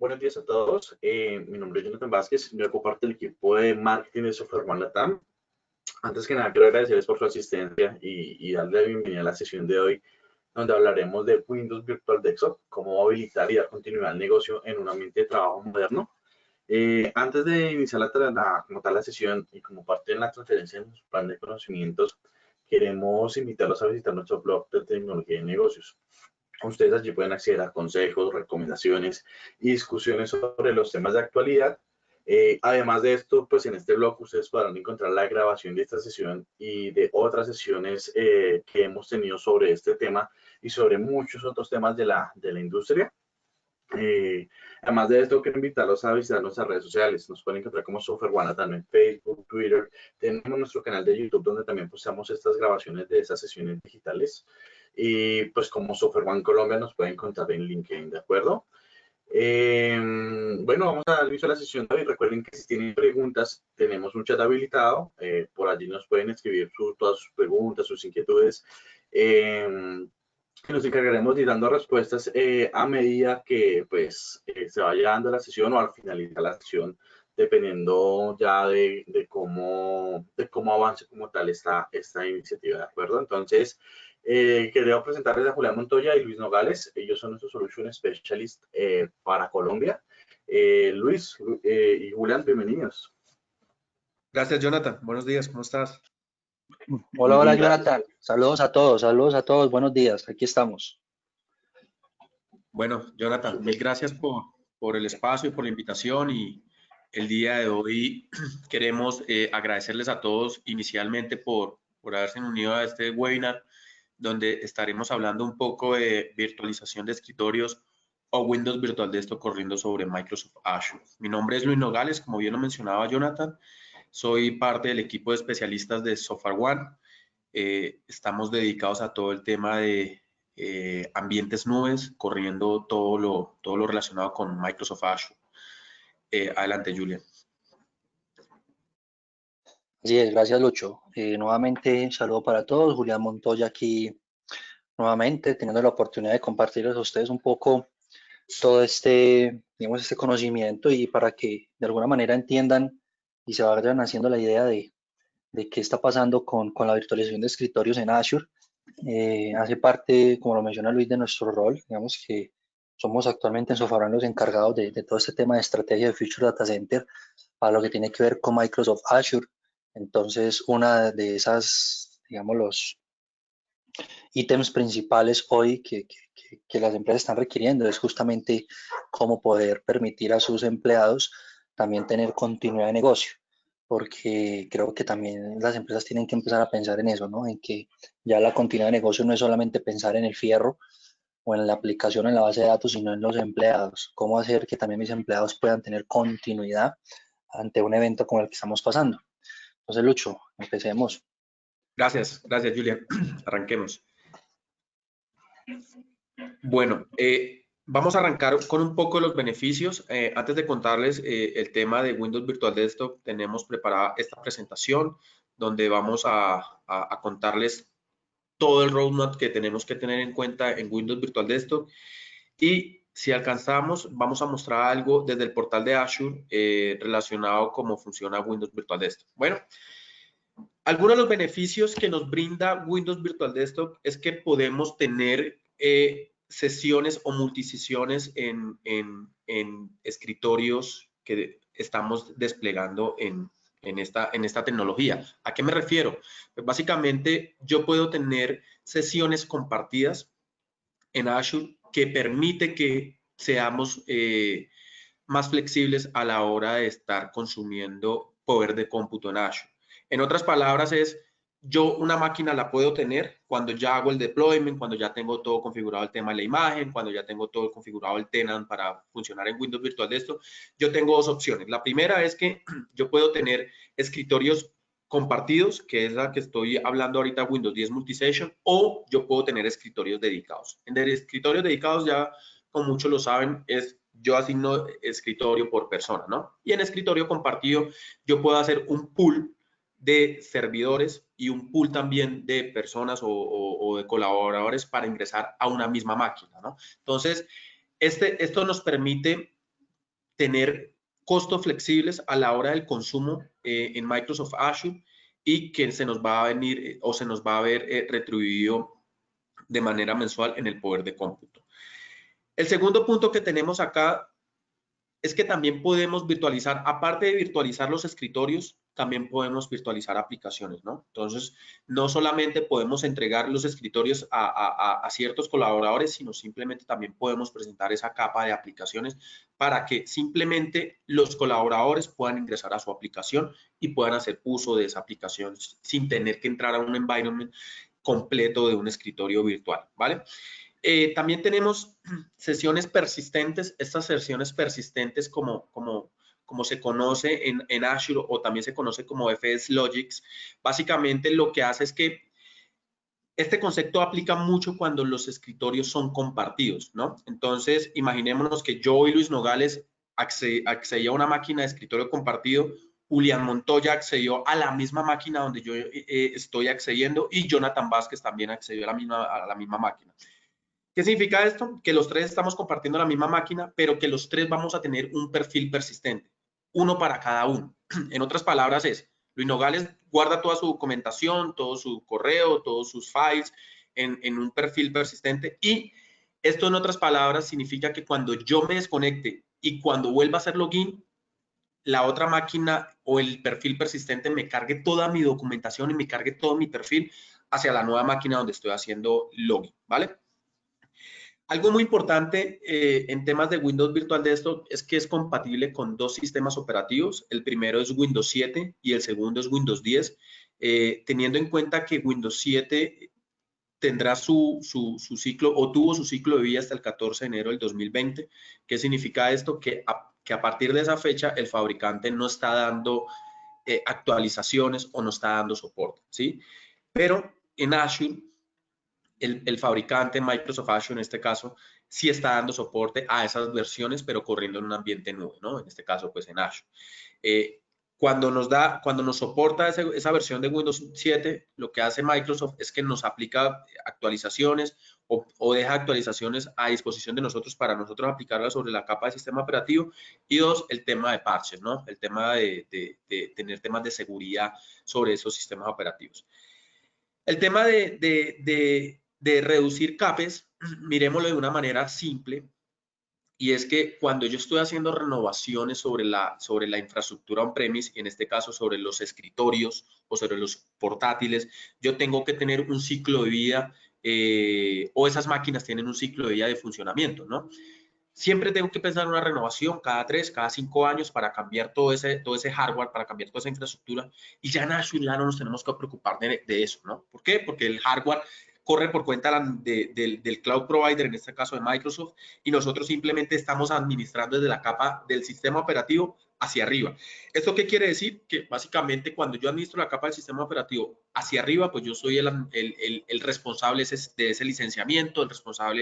Buenos días a todos. Mi nombre es Jonathan Vázquez. Yo hago parte del equipo de marketing de Software One Latam. Antes que nada, quiero agradecerles por su asistencia y darle la bienvenida a la sesión de hoy, donde hablaremos de Windows Virtual Desktop, cómo habilitar y dar continuidad al negocio en un ambiente de trabajo moderno. Antes de iniciar como tal la sesión y como parte de la transferencia de nuestro plan de conocimientos, queremos invitarlos a visitar nuestro blog de tecnología y negocios. Ustedes allí pueden acceder a consejos, recomendaciones y discusiones sobre los temas de actualidad. Además de esto, pues en este blog ustedes podrán encontrar la grabación de esta sesión y de otras sesiones que hemos tenido sobre este tema y sobre muchos otros temas de la industria. Además de esto, quiero invitarlos a visitar nuestras redes sociales. Nos pueden encontrar como Software One también en Facebook, Twitter. Tenemos nuestro canal de YouTube donde también posteamos estas grabaciones de esas sesiones digitales. Y pues como Software One Colombia nos pueden encontrar en LinkedIn, ¿de acuerdo? Bueno, vamos a dar inicio a la sesión de hoy. Recuerden que si tienen preguntas, tenemos un chat habilitado. Por allí nos pueden escribir todas sus preguntas, sus inquietudes. Que nos encargaremos de ir dando respuestas a medida que pues se vaya dando la sesión o al finalizar la sesión, dependiendo ya de cómo avance como tal esta iniciativa, ¿de acuerdo? Entonces, quería presentarles a Julián Montoya y Luis Nogales. Ellos son nuestros Solution Specialist para Colombia. Luis y Julián, bienvenidos. Gracias, Jonathan. Buenos días, ¿cómo estás? Hola, hola, Jonathan. Saludos a todos, buenos días, aquí estamos. Bueno, Jonathan, mil gracias por el espacio y por la invitación, y el día de hoy queremos agradecerles a todos inicialmente por haberse unido a este webinar, donde estaremos hablando un poco de virtualización de escritorios o Windows Virtual Desktop corriendo sobre Microsoft Azure. Mi nombre es Luis Nogales, como bien lo mencionaba Jonathan. Soy parte del equipo de especialistas de Software One. Estamos dedicados a todo el tema de ambientes nubes, corriendo todo lo relacionado con Microsoft Azure. Adelante, Julian. Así es, gracias, Lucho. Nuevamente, saludo para todos. Julián Montoya aquí nuevamente, teniendo la oportunidad de compartirles a ustedes un poco todo digamos, este conocimiento, y para que de alguna manera entiendan y se vayan haciendo la idea de qué está pasando con la virtualización de escritorios en Azure. Hace parte, como lo menciona Luis, de nuestro rol. Digamos que somos actualmente en Software los encargados de todo este tema de estrategia de Future Data Center para lo que tiene que ver con Microsoft Azure. Entonces, una de esas, digamos, los ítems principales hoy que las empresas están requiriendo es justamente cómo poder permitir a sus empleados también tener continuidad de negocio, porque creo que también las empresas tienen que empezar a pensar en eso, ¿no? En que ya la continuidad de negocio no es solamente pensar en el fierro o en la aplicación en la base de datos, sino en los empleados. Cómo hacer que también mis empleados puedan tener continuidad ante un evento como el que estamos pasando. Entonces, Lucho, empecemos. Gracias, Julian. Arranquemos. Bueno, vamos a arrancar con un poco de los beneficios. Antes de contarles el tema de Windows Virtual Desktop, tenemos preparada esta presentación donde vamos a contarles todo el roadmap que tenemos que tener en cuenta en Windows Virtual Desktop, y si alcanzamos, vamos a mostrar algo desde el portal de Azure relacionado a cómo funciona Windows Virtual Desktop. Bueno, algunos de los beneficios que nos brinda Windows Virtual Desktop es que podemos tener sesiones o multisesiones en escritorios que estamos desplegando en esta tecnología. ¿A qué me refiero? Pues básicamente yo puedo tener sesiones compartidas en Azure que permite que seamos más flexibles a la hora de estar consumiendo poder de cómputo en Azure. En otras palabras es, yo una máquina la puedo tener cuando ya hago el deployment, cuando ya tengo todo configurado el tema de la imagen, cuando ya tengo todo configurado el tenant para funcionar en Windows Virtual Desktop. Yo tengo dos opciones. La primera es que yo puedo tener escritorios compartidos, que es la que estoy hablando ahorita, Windows 10 Multisession, o yo puedo tener escritorios dedicados. En escritorios dedicados, ya como muchos lo saben, es yo asigno escritorio por persona, ¿no? Y en escritorio compartido yo puedo hacer un pool de servidores y un pool también de personas o de colaboradores para ingresar a una misma máquina, ¿no? Entonces, esto nos permite tener costos flexibles a la hora del consumo en Microsoft Azure y que se nos va a venir o se nos va a ver retribuido de manera mensual en el poder de cómputo. El segundo punto que tenemos acá es que también podemos virtualizar, aparte de virtualizar los escritorios, también podemos virtualizar aplicaciones, ¿no? Entonces, no solamente podemos entregar los escritorios a ciertos colaboradores, sino simplemente también podemos presentar esa capa de aplicaciones para que simplemente los colaboradores puedan ingresar a su aplicación y puedan hacer uso de esa aplicación sin tener que entrar a un environment completo de un escritorio virtual, ¿vale? También tenemos sesiones persistentes. Estas sesiones persistentes, como se conoce en Azure o también se conoce como FS Logics, básicamente lo que hace es que este concepto aplica mucho cuando los escritorios son compartidos, ¿no? Entonces, imaginémonos que yo y Luis Nogales accedí a una máquina de escritorio compartido, Julián Montoya accedió a la misma máquina donde yo estoy accediendo y Jonathan Vázquez también accedió a la misma máquina. ¿Qué significa esto? Que los tres estamos compartiendo la misma máquina, pero que los tres vamos a tener un perfil persistente, uno para cada uno. En otras palabras es, Luis Nogales guarda toda su documentación, todo su correo, todos sus files en un perfil persistente y esto en otras palabras significa que cuando yo me desconecte y cuando vuelva a hacer login, la otra máquina o el perfil persistente me cargue toda mi documentación y me cargue todo mi perfil hacia la nueva máquina donde estoy haciendo login, ¿vale? Algo muy importante en temas de Windows Virtual Desktop es que es compatible con dos sistemas operativos. El primero es Windows 7 y el segundo es Windows 10, teniendo en cuenta que Windows 7 tendrá su ciclo o tuvo su ciclo de vida hasta el 14 de enero del 2020. ¿Qué significa esto? Que a partir de esa fecha el fabricante no está dando actualizaciones o no está dando soporte, ¿sí? Pero en Azure el fabricante, Microsoft Azure en este caso, sí está dando soporte a esas versiones, pero corriendo en un ambiente nube, ¿no? En este caso, pues en Azure. Cuando nos soporta esa versión de Windows 7, lo que hace Microsoft es que nos aplica actualizaciones o deja actualizaciones a disposición de nosotros para nosotros aplicarlas sobre la capa de sistema operativo. Y dos, el tema de parches, ¿no? El tema de tener temas de seguridad sobre esos sistemas operativos. El tema de reducir capes, miremoslo de una manera simple, y es que cuando yo estoy haciendo renovaciones sobre la infraestructura on-premise, en este caso sobre los escritorios o sobre los portátiles, yo tengo que tener un ciclo de vida o esas máquinas tienen un ciclo de vida de funcionamiento, ¿no? Siempre tengo que pensar en una renovación cada 3, cada 5 años para cambiar todo ese hardware, para cambiar toda esa infraestructura. Y ya en Azure ya no nos tenemos que preocupar de eso, ¿no? ¿Por qué? Porque el hardware corre por cuenta del cloud provider, en este caso de Microsoft, y nosotros simplemente estamos administrando desde la capa del sistema operativo hacia arriba. ¿Esto qué quiere decir? Que básicamente cuando yo administro la capa del sistema operativo hacia arriba, pues yo soy el responsable de ese licenciamiento, el responsable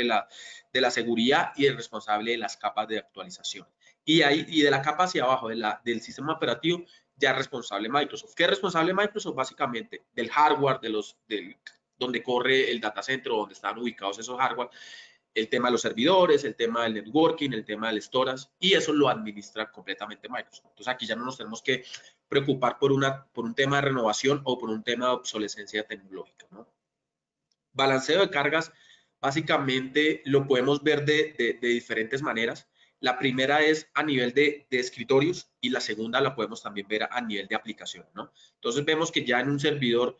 de la seguridad y el responsable de las capas de actualización. Y de la capa hacia abajo del sistema operativo ya es responsable Microsoft. ¿Qué es responsable Microsoft? Básicamente del hardware, donde corre el data center, donde están ubicados esos hardware, el tema de los servidores, el tema del networking, el tema del storage, y eso lo administra completamente Microsoft. Entonces aquí ya no nos tenemos que preocupar por un tema de renovación o por un tema de obsolescencia tecnológica, ¿no? Balanceo de cargas, básicamente lo podemos ver de diferentes maneras. La primera es a nivel de escritorios y la segunda la podemos también ver a nivel de aplicación, ¿no? Entonces vemos que ya en un servidor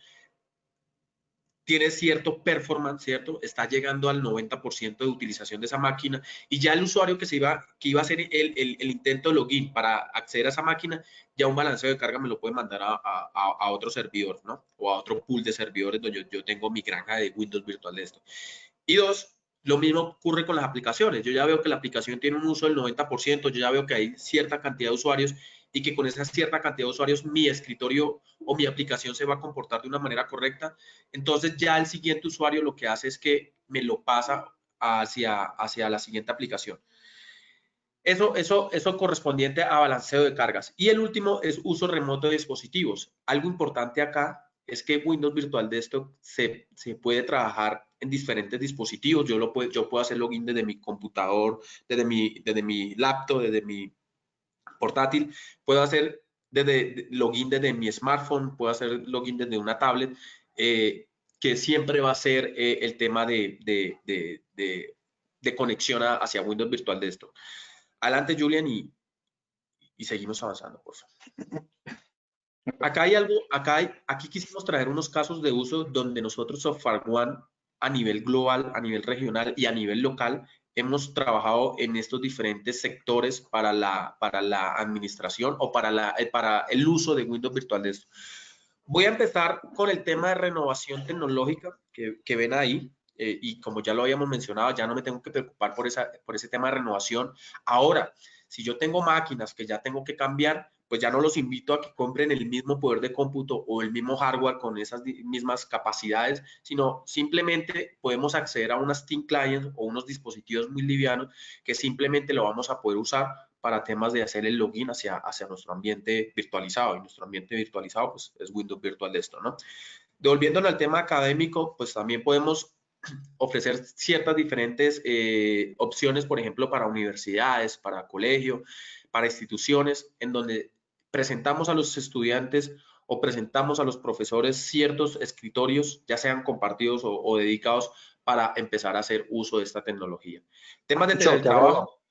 tiene cierto performance, ¿cierto? Está llegando al 90% de utilización de esa máquina y ya el usuario que iba a hacer el intento de login para acceder a esa máquina, ya un balanceo de carga me lo puede mandar a otro servidor, ¿no? O a otro pool de servidores donde yo tengo mi granja de Windows Virtual Desktop. Y dos, lo mismo ocurre con las aplicaciones. Yo ya veo que la aplicación tiene un uso del 90%, yo ya veo que hay cierta cantidad de usuarios y que con esa cierta cantidad de usuarios mi escritorio o mi aplicación se va a comportar de una manera correcta. Entonces ya el siguiente usuario lo que hace es que me lo pasa hacia la siguiente aplicación. Eso correspondiente a balanceo de cargas. Y el último es uso remoto de dispositivos. Algo importante acá es que Windows Virtual Desktop se puede trabajar en diferentes dispositivos. Yo puedo hacer login desde mi computador, desde mi laptop, desde mi portátil, puedo hacer desde login desde mi smartphone, puedo hacer login desde una tablet, que siempre va a ser el tema de conexión hacia Windows Virtual Desktop. Adelante, Julian, y seguimos avanzando, por favor. Acá hay algo, aquí quisimos traer unos casos de uso donde nosotros, SoftwareOne, a nivel global, a nivel regional y a nivel local, hemos trabajado en estos diferentes sectores para la administración o para el uso de Windows Virtual Desktop. Voy a empezar con el tema de renovación tecnológica que ven ahí. Y como ya lo habíamos mencionado, ya no me tengo que preocupar por ese tema de renovación. Ahora, si yo tengo máquinas que ya tengo que cambiar, pues ya no los invito a que compren el mismo poder de cómputo o el mismo hardware con esas mismas capacidades, sino simplemente podemos acceder a unas Steam Clients o unos dispositivos muy livianos que simplemente lo vamos a poder usar para temas de hacer el login hacia nuestro ambiente virtualizado. Y nuestro ambiente virtualizado pues, es Windows Virtual Desktop, ¿no? Devolviéndolo al tema académico, pues también podemos ofrecer ciertas diferentes opciones, por ejemplo, para universidades, para colegios, para instituciones, en donde presentamos a los estudiantes o presentamos a los profesores ciertos escritorios, ya sean compartidos o dedicados, para empezar a hacer uso de esta tecnología. Temas de teletrabajo.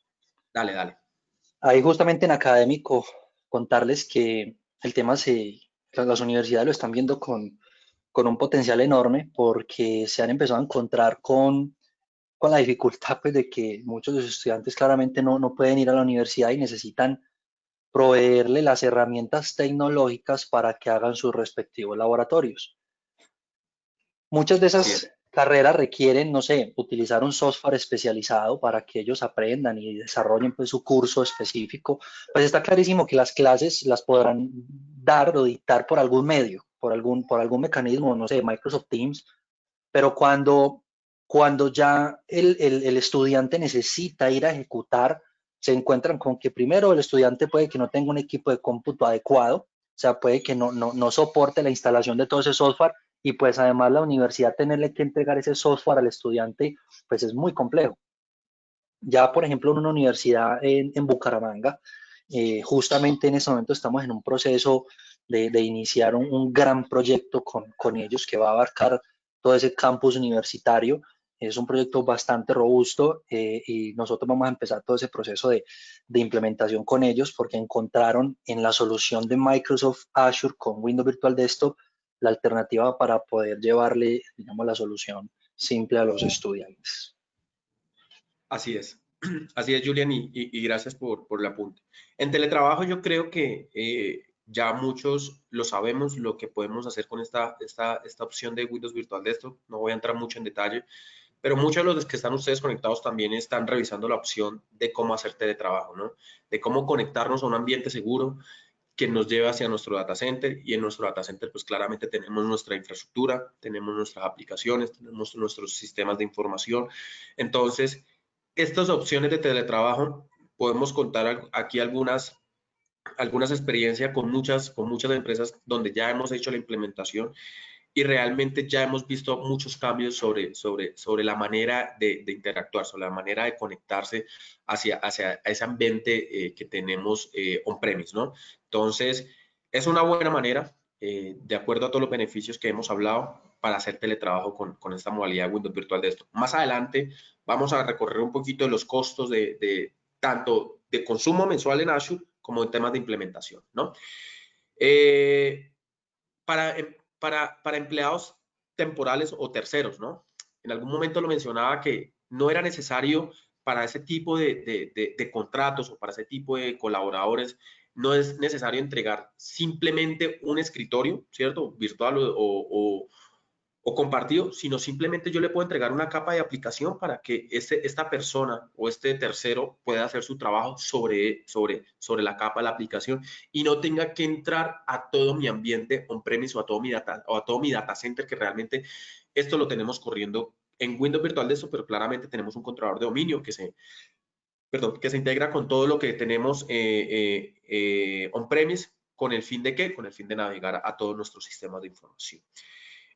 Dale. Ahí justamente en académico, contarles que el tema las universidades lo están viendo con un potencial enorme porque se han empezado a encontrar con la dificultad pues, de que muchos de los estudiantes claramente no pueden ir a la universidad y necesitan proveerle las herramientas tecnológicas para que hagan sus respectivos laboratorios. Muchas de esas carreras requieren, no sé, utilizar un software especializado para que ellos aprendan y desarrollen pues, su curso específico. Pues está clarísimo que las clases las podrán dar o dictar por algún medio, por algún mecanismo, no sé, Microsoft Teams, pero cuando ya el estudiante necesita ir a ejecutar, se encuentran con que primero el estudiante puede que no tenga un equipo de cómputo adecuado, o sea, puede que no soporte la instalación de todo ese software y pues además la universidad tenerle que entregar ese software al estudiante, pues es muy complejo. Ya, por ejemplo, en una universidad en Bucaramanga, justamente en este momento estamos en un proceso de iniciar un gran proyecto con ellos que va a abarcar todo ese campus universitario. Es un proyecto bastante robusto y nosotros vamos a empezar todo ese proceso de implementación con ellos porque encontraron en la solución de Microsoft Azure con Windows Virtual Desktop la alternativa para poder llevarle, digamos, la solución simple a los estudiantes. Así es, Julian, y gracias por el apunte. En teletrabajo yo creo que ya muchos lo sabemos, lo que podemos hacer con esta opción de Windows Virtual Desktop. No voy a entrar mucho en detalle, pero muchos de los que están ustedes conectados también están revisando la opción de cómo hacer teletrabajo, ¿no? De cómo conectarnos a un ambiente seguro que nos lleve hacia nuestro data center, y en nuestro data center pues claramente tenemos nuestra infraestructura, tenemos nuestras aplicaciones, tenemos nuestros sistemas de información. Entonces, estas opciones de teletrabajo, podemos contar aquí algunas experiencias con muchas empresas donde ya hemos hecho la implementación y realmente ya hemos visto muchos cambios sobre la manera de interactuar, sobre la manera de conectarse hacia ese ambiente que tenemos on-premise, ¿no? Entonces, es una buena manera, de acuerdo a todos los beneficios que hemos hablado, para hacer teletrabajo con esta modalidad de Windows Virtual Desktop. Más adelante vamos a recorrer un poquito de los costos tanto de consumo mensual en Azure como en temas de implementación, ¿no? Para empleados temporales o terceros, ¿no? En algún momento lo mencionaba que no era necesario para ese tipo de contratos o para ese tipo de colaboradores, no es necesario entregar simplemente un escritorio, ¿cierto? Virtual o compartido, sino simplemente yo le puedo entregar una capa de aplicación para que esta persona o este tercero pueda hacer su trabajo sobre la capa de la aplicación y no tenga que entrar a todo mi ambiente on-premise o a todo mi data center, que realmente esto lo tenemos corriendo en Windows Virtual Desktop, pero claramente tenemos un controlador de dominio que se integra con todo lo que tenemos on-premise. ¿Con el fin de qué? Con el fin de navegar a todos nuestros sistemas de información.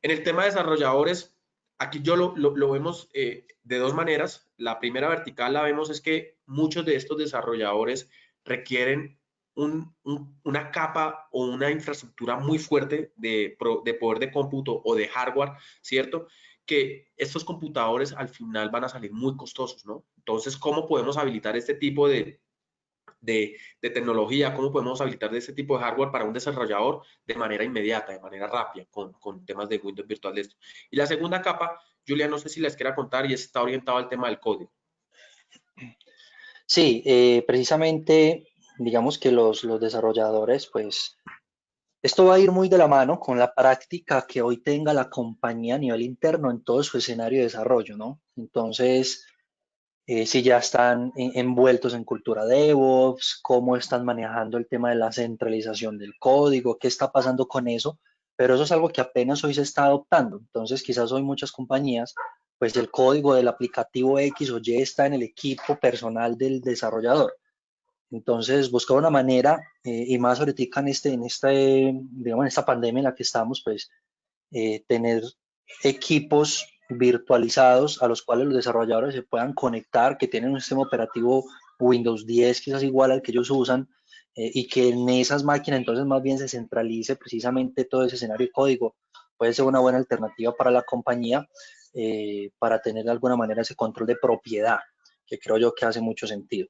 En el tema de desarrolladores, aquí yo lo vemos de dos maneras. La primera vertical la vemos es que muchos de estos desarrolladores requieren una capa o una infraestructura muy fuerte de poder de cómputo o de hardware, ¿cierto? Que estos computadores al final van a salir muy costosos, ¿no? Entonces, ¿cómo podemos habilitar este tipo de tecnología? ¿Cómo podemos habilitar este tipo de hardware para un desarrollador de manera inmediata, de manera rápida, con temas de Windows Virtual Desktop? Y la segunda capa, Julia, no sé si les quiera contar, y está orientado al tema del código. Sí, precisamente, digamos que los desarrolladores, pues, esto va a ir muy de la mano con la práctica que hoy tenga la compañía a nivel interno en todo su escenario de desarrollo, ¿no? Entonces, si ya están envueltos en cultura DevOps, cómo están manejando el tema de la centralización del código, qué está pasando con eso, pero eso es algo que apenas hoy se está adoptando. Entonces, quizás hoy muchas compañías, pues el código del aplicativo X o Y está en el equipo personal del desarrollador. Entonces, buscar una manera, y más ahorita digamos, en esta pandemia en la que estamos, pues, tener equipos virtualizados a los cuales los desarrolladores se puedan conectar, que tienen un sistema operativo Windows 10 quizás igual al que ellos usan, y que en esas máquinas entonces más bien se centralice precisamente todo ese escenario de código. Puede ser una buena alternativa para la compañía, para tener de alguna manera ese control de propiedad, que creo yo que hace mucho sentido.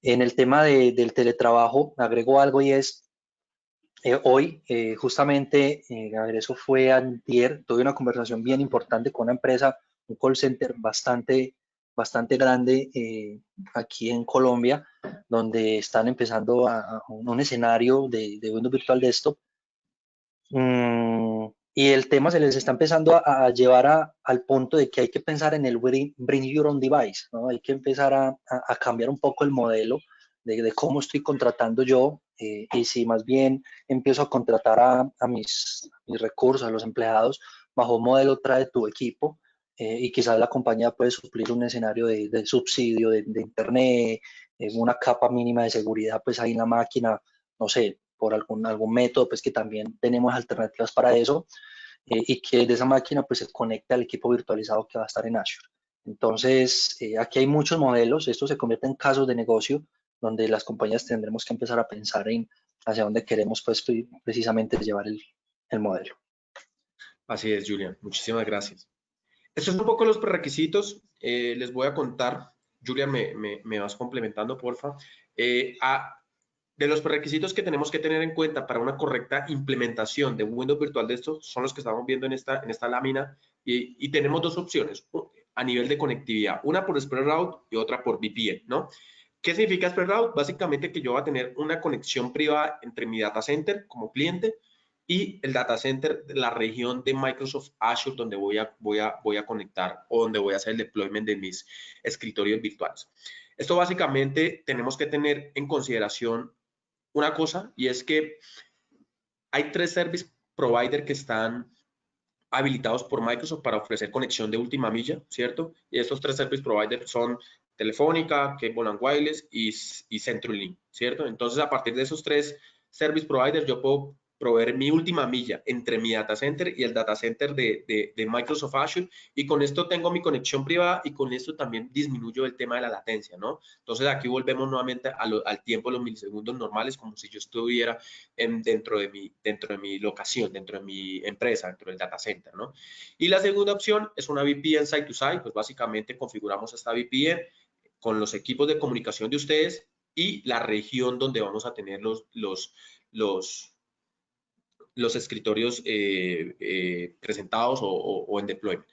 En el tema del teletrabajo, agrego algo y es, hoy, justamente, a ver, eso fue antier, tuve una conversación bien importante con una empresa, un call center bastante grande, aquí en Colombia, donde están empezando a un escenario de Windows Virtual Desktop. Y el tema se les está empezando a llevar al punto de que hay que pensar en el bring your own device, ¿no? Hay que empezar a cambiar un poco el modelo de cómo estoy contratando yo, y si más bien empiezo a contratar a mis recursos, a los empleados, bajo un modelo trae tu equipo, y quizás la compañía puede suplir un escenario de subsidio de internet, una capa mínima de seguridad pues ahí en la máquina, no sé, por algún método, pues que también tenemos alternativas para eso, y que de esa máquina pues se conecte al equipo virtualizado que va a estar en Azure. Entonces, aquí hay muchos modelos, esto se convierte en casos de negocio donde las compañías tendremos que empezar a pensar en hacia dónde queremos pues precisamente llevar el modelo. Así es, Julia. Muchísimas gracias. Estos son un poco los prerequisitos. Les voy a contar. Julia, me vas complementando, porfa. De los prerequisitos que tenemos que tener en cuenta para una correcta implementación de Windows Virtual Desktop son los que estamos viendo en esta lámina, y tenemos dos opciones a nivel de conectividad, una por Spread Route y otra por VPN, ¿no? ¿Qué significa Spread Route? Básicamente que yo voy a tener una conexión privada entre mi data center como cliente y el data center de la región de Microsoft Azure, donde voy a conectar, o donde voy a hacer el deployment de mis escritorios virtuales. Esto básicamente tenemos que tener en consideración una cosa, y es que hay 3 service providers que están habilitados por Microsoft para ofrecer conexión de última milla, ¿cierto? Y estos 3 service providers son Telefónica, Cable & Wireless y CenturyLink, ¿cierto? Entonces, a partir de esos 3 service providers, yo puedo proveer mi última milla entre mi data center y el data center de Microsoft Azure, y con esto tengo mi conexión privada, y con esto también disminuyo el tema de la latencia, ¿no? Entonces, aquí volvemos nuevamente al tiempo de los milisegundos normales, como si yo estuviera dentro de mi locación, dentro de mi empresa, dentro del data center, ¿no? Y la segunda opción es una VPN site to site. Pues básicamente configuramos esta VPN con los equipos de comunicación de ustedes y la región donde vamos a tener los escritorios presentados o en deployment.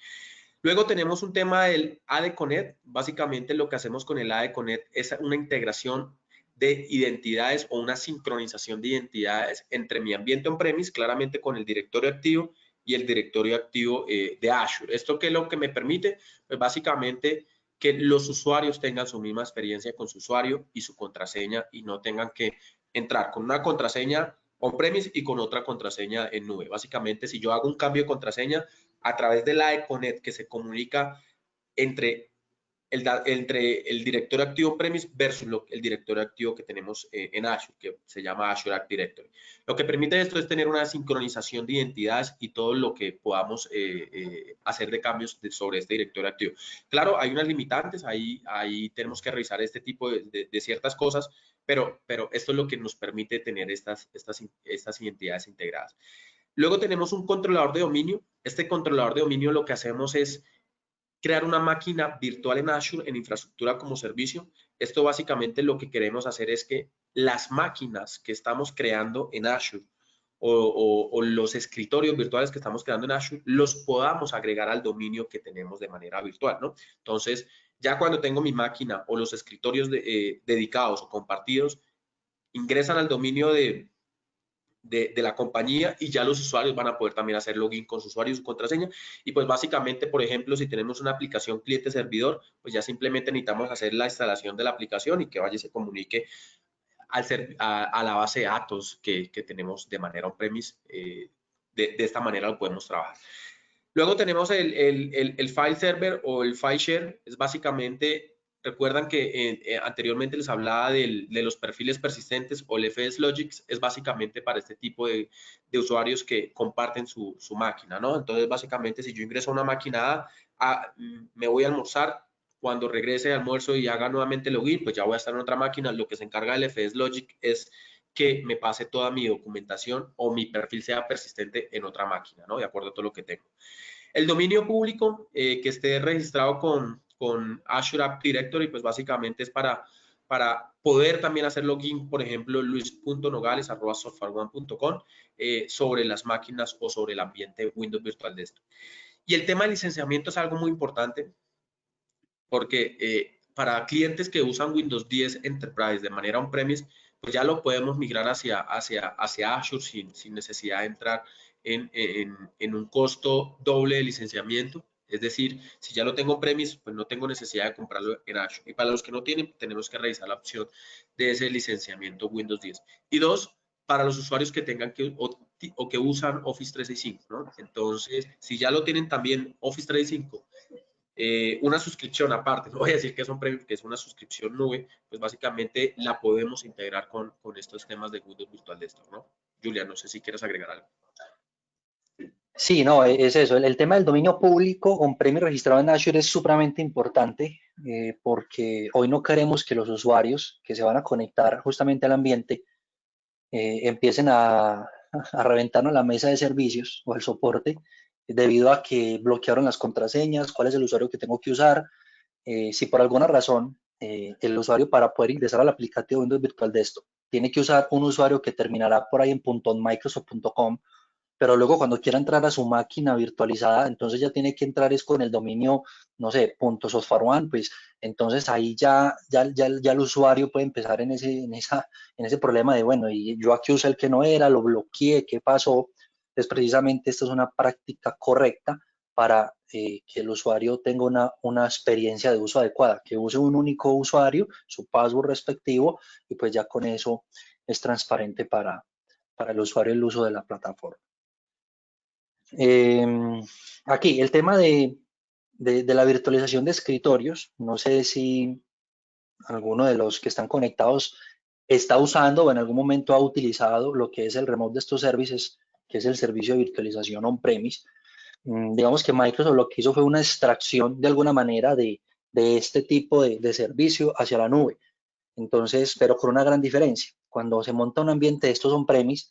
Luego tenemos un tema del AD Connect. Básicamente lo que hacemos con el AD Connect es una integración de identidades o una sincronización de identidades entre mi ambiente on-premise, claramente con el directorio activo, y el directorio activo de Azure. ¿Esto qué es lo que me permite? Pues básicamente que los usuarios tengan su misma experiencia con su usuario y su contraseña, y no tengan que entrar con una contraseña on-premise y con otra contraseña en nube. Básicamente, si yo hago un cambio de contraseña a través del AD Connect, que se comunica entre entre el directorio activo on-premise versus el directorio activo que tenemos en Azure, que se llama Azure Active Directory. Lo que permite esto es tener una sincronización de identidades y todo lo que podamos hacer de cambios sobre este directorio activo. Claro, hay unas limitantes, ahí tenemos que revisar este tipo de ciertas cosas, pero esto es lo que nos permite tener estas identidades integradas. Luego tenemos un controlador de dominio. Este controlador de dominio lo que hacemos es crear una máquina virtual en Azure en infraestructura como servicio. Esto básicamente lo que queremos hacer es que las máquinas que estamos creando en Azure o los escritorios virtuales que estamos creando en Azure los podamos agregar al dominio que tenemos de manera virtual, ¿no? Entonces, ya cuando tengo mi máquina o los escritorios dedicados o compartidos, ingresan al dominio de la compañía y ya los usuarios van a poder también hacer login con su usuario y su contraseña. Y pues básicamente, por ejemplo, si tenemos una aplicación cliente-servidor, pues ya simplemente necesitamos hacer la instalación de la aplicación y que vaya y se comunique a la base de datos que tenemos de manera on-premise. De esta manera lo podemos trabajar. Luego tenemos el file server o el file share. Es básicamente, recuerdan que anteriormente les hablaba de los perfiles persistentes o el FS Logics, es básicamente para este tipo de usuarios que comparten su máquina, ¿no? Entonces, básicamente, si yo ingreso a una máquina me voy a almorzar, cuando regrese de almuerzo y haga nuevamente login, pues ya voy a estar en otra máquina. Lo que se encarga del FS Logic es que me pase toda mi documentación o mi perfil sea persistente en otra máquina, ¿no? De acuerdo a todo lo que tengo. El dominio público que esté registrado con Azure App Directory, pues básicamente es para poder también hacer login, por ejemplo, luis.nogales@softwareone.com sobre las máquinas o sobre el ambiente Windows Virtual Desktop. Y el tema de licenciamiento es algo muy importante porque para clientes que usan Windows 10 Enterprise de manera on-premise, pues ya lo podemos migrar hacia Azure sin necesidad de entrar en un costo doble de licenciamiento. Es decir, si ya lo tengo on-premise, pues no tengo necesidad de comprarlo en Azure. Y para los que no tienen, tenemos que revisar la opción de ese licenciamiento Windows 10. Y dos, para los usuarios que tengan o que usan Office 365, ¿no? Entonces, si ya lo tienen también Office 365, una suscripción aparte, no voy a decir que es un premium, que es una suscripción nube, pues básicamente la podemos integrar con estos temas de Windows Virtual Desktop, ¿no? Julia, no sé si quieres agregar algo. Sí, no, es eso. El tema del dominio público on-premise registrado en Azure es supremamente importante porque hoy no queremos que los usuarios que se van a conectar justamente al ambiente empiecen a reventarnos la mesa de servicios o el soporte debido a que bloquearon las contraseñas, cuál es el usuario que tengo que usar. Si por alguna razón el usuario para poder ingresar al aplicativo de Windows Virtual Desktop tiene que usar un usuario que terminará por ahí en .microsoft.com, pero luego cuando quiera entrar a su máquina virtualizada, entonces ya tiene que entrar es con el dominio, no sé, .softwareone, pues entonces ahí ya el usuario puede empezar en ese problema de, bueno, y yo aquí usé el que no era, lo bloqueé, ¿qué pasó? Entonces precisamente esta es una práctica correcta para que el usuario tenga una experiencia de uso adecuada, que use un único usuario, su password respectivo, y pues ya con eso es transparente para el usuario el uso de la plataforma. Aquí, el tema de la virtualización de escritorios, no sé si alguno de los que están conectados está usando o en algún momento ha utilizado lo que es el Remote Desktop Services, que es el servicio de virtualización on-premise. Digamos que Microsoft lo que hizo fue una extracción de alguna manera de este tipo de servicio hacia la nube. Entonces, pero con una gran diferencia. Cuando se monta un ambiente de estos on-premise,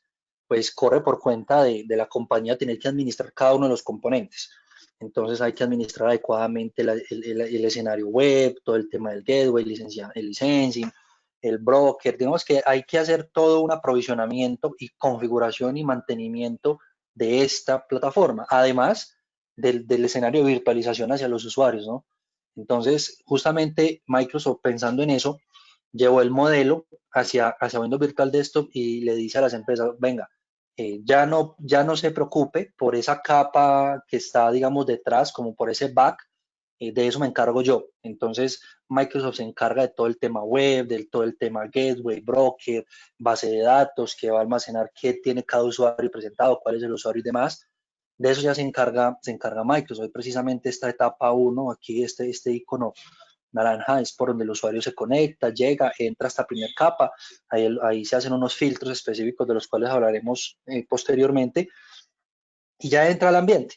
pues corre por cuenta de la compañía tener que administrar cada uno de los componentes. Entonces hay que administrar adecuadamente el escenario web, todo el tema del gateway, el licensing, el broker. Digamos que hay que hacer todo un aprovisionamiento y configuración y mantenimiento de esta plataforma, además del escenario de virtualización hacia los usuarios, ¿no? Entonces, justamente Microsoft, pensando en eso, llevó el modelo hacia Windows Virtual Desktop y le dice a las empresas, venga, ya no se preocupe por esa capa que está, digamos, detrás, como por ese back, de eso me encargo yo. Entonces, Microsoft se encarga de todo el tema web, de todo el tema gateway, broker, base de datos, que va a almacenar qué tiene cada usuario presentado, cuál es el usuario y demás. De eso ya se encarga Microsoft. Precisamente esta etapa 1, aquí este icono naranja es por donde el usuario se conecta, llega, entra hasta primera capa, ahí se hacen unos filtros específicos de los cuales hablaremos posteriormente, y ya entra al ambiente.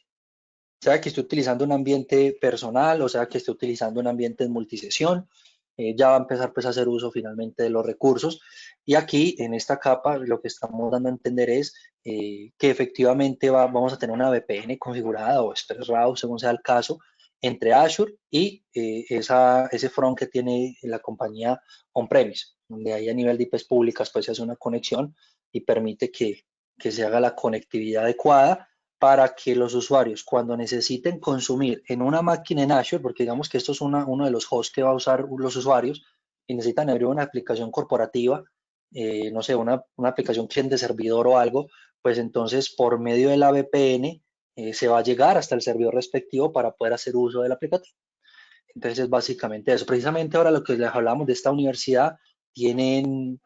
Sea que esté utilizando un ambiente personal o sea que esté utilizando un ambiente en multisesión, ya va a empezar pues a hacer uso finalmente de los recursos. Y aquí en esta capa lo que estamos dando a entender es que efectivamente vamos a tener una VPN configurada o ExpressRoute según sea el caso entre Azure y ese front que tiene la compañía on-premise, donde ahí a nivel de IPs públicas pues se hace una conexión y permite que se haga la conectividad adecuada para que los usuarios cuando necesiten consumir en una máquina en Azure, porque digamos que esto es uno de los hosts que va a usar los usuarios y necesitan abrir una aplicación corporativa, no sé, una aplicación cliente servidor o algo, pues entonces por medio de la VPN se va a llegar hasta el servidor respectivo para poder hacer uso del aplicativo. Entonces es básicamente eso. Precisamente ahora lo que les hablamos de esta universidad, tienen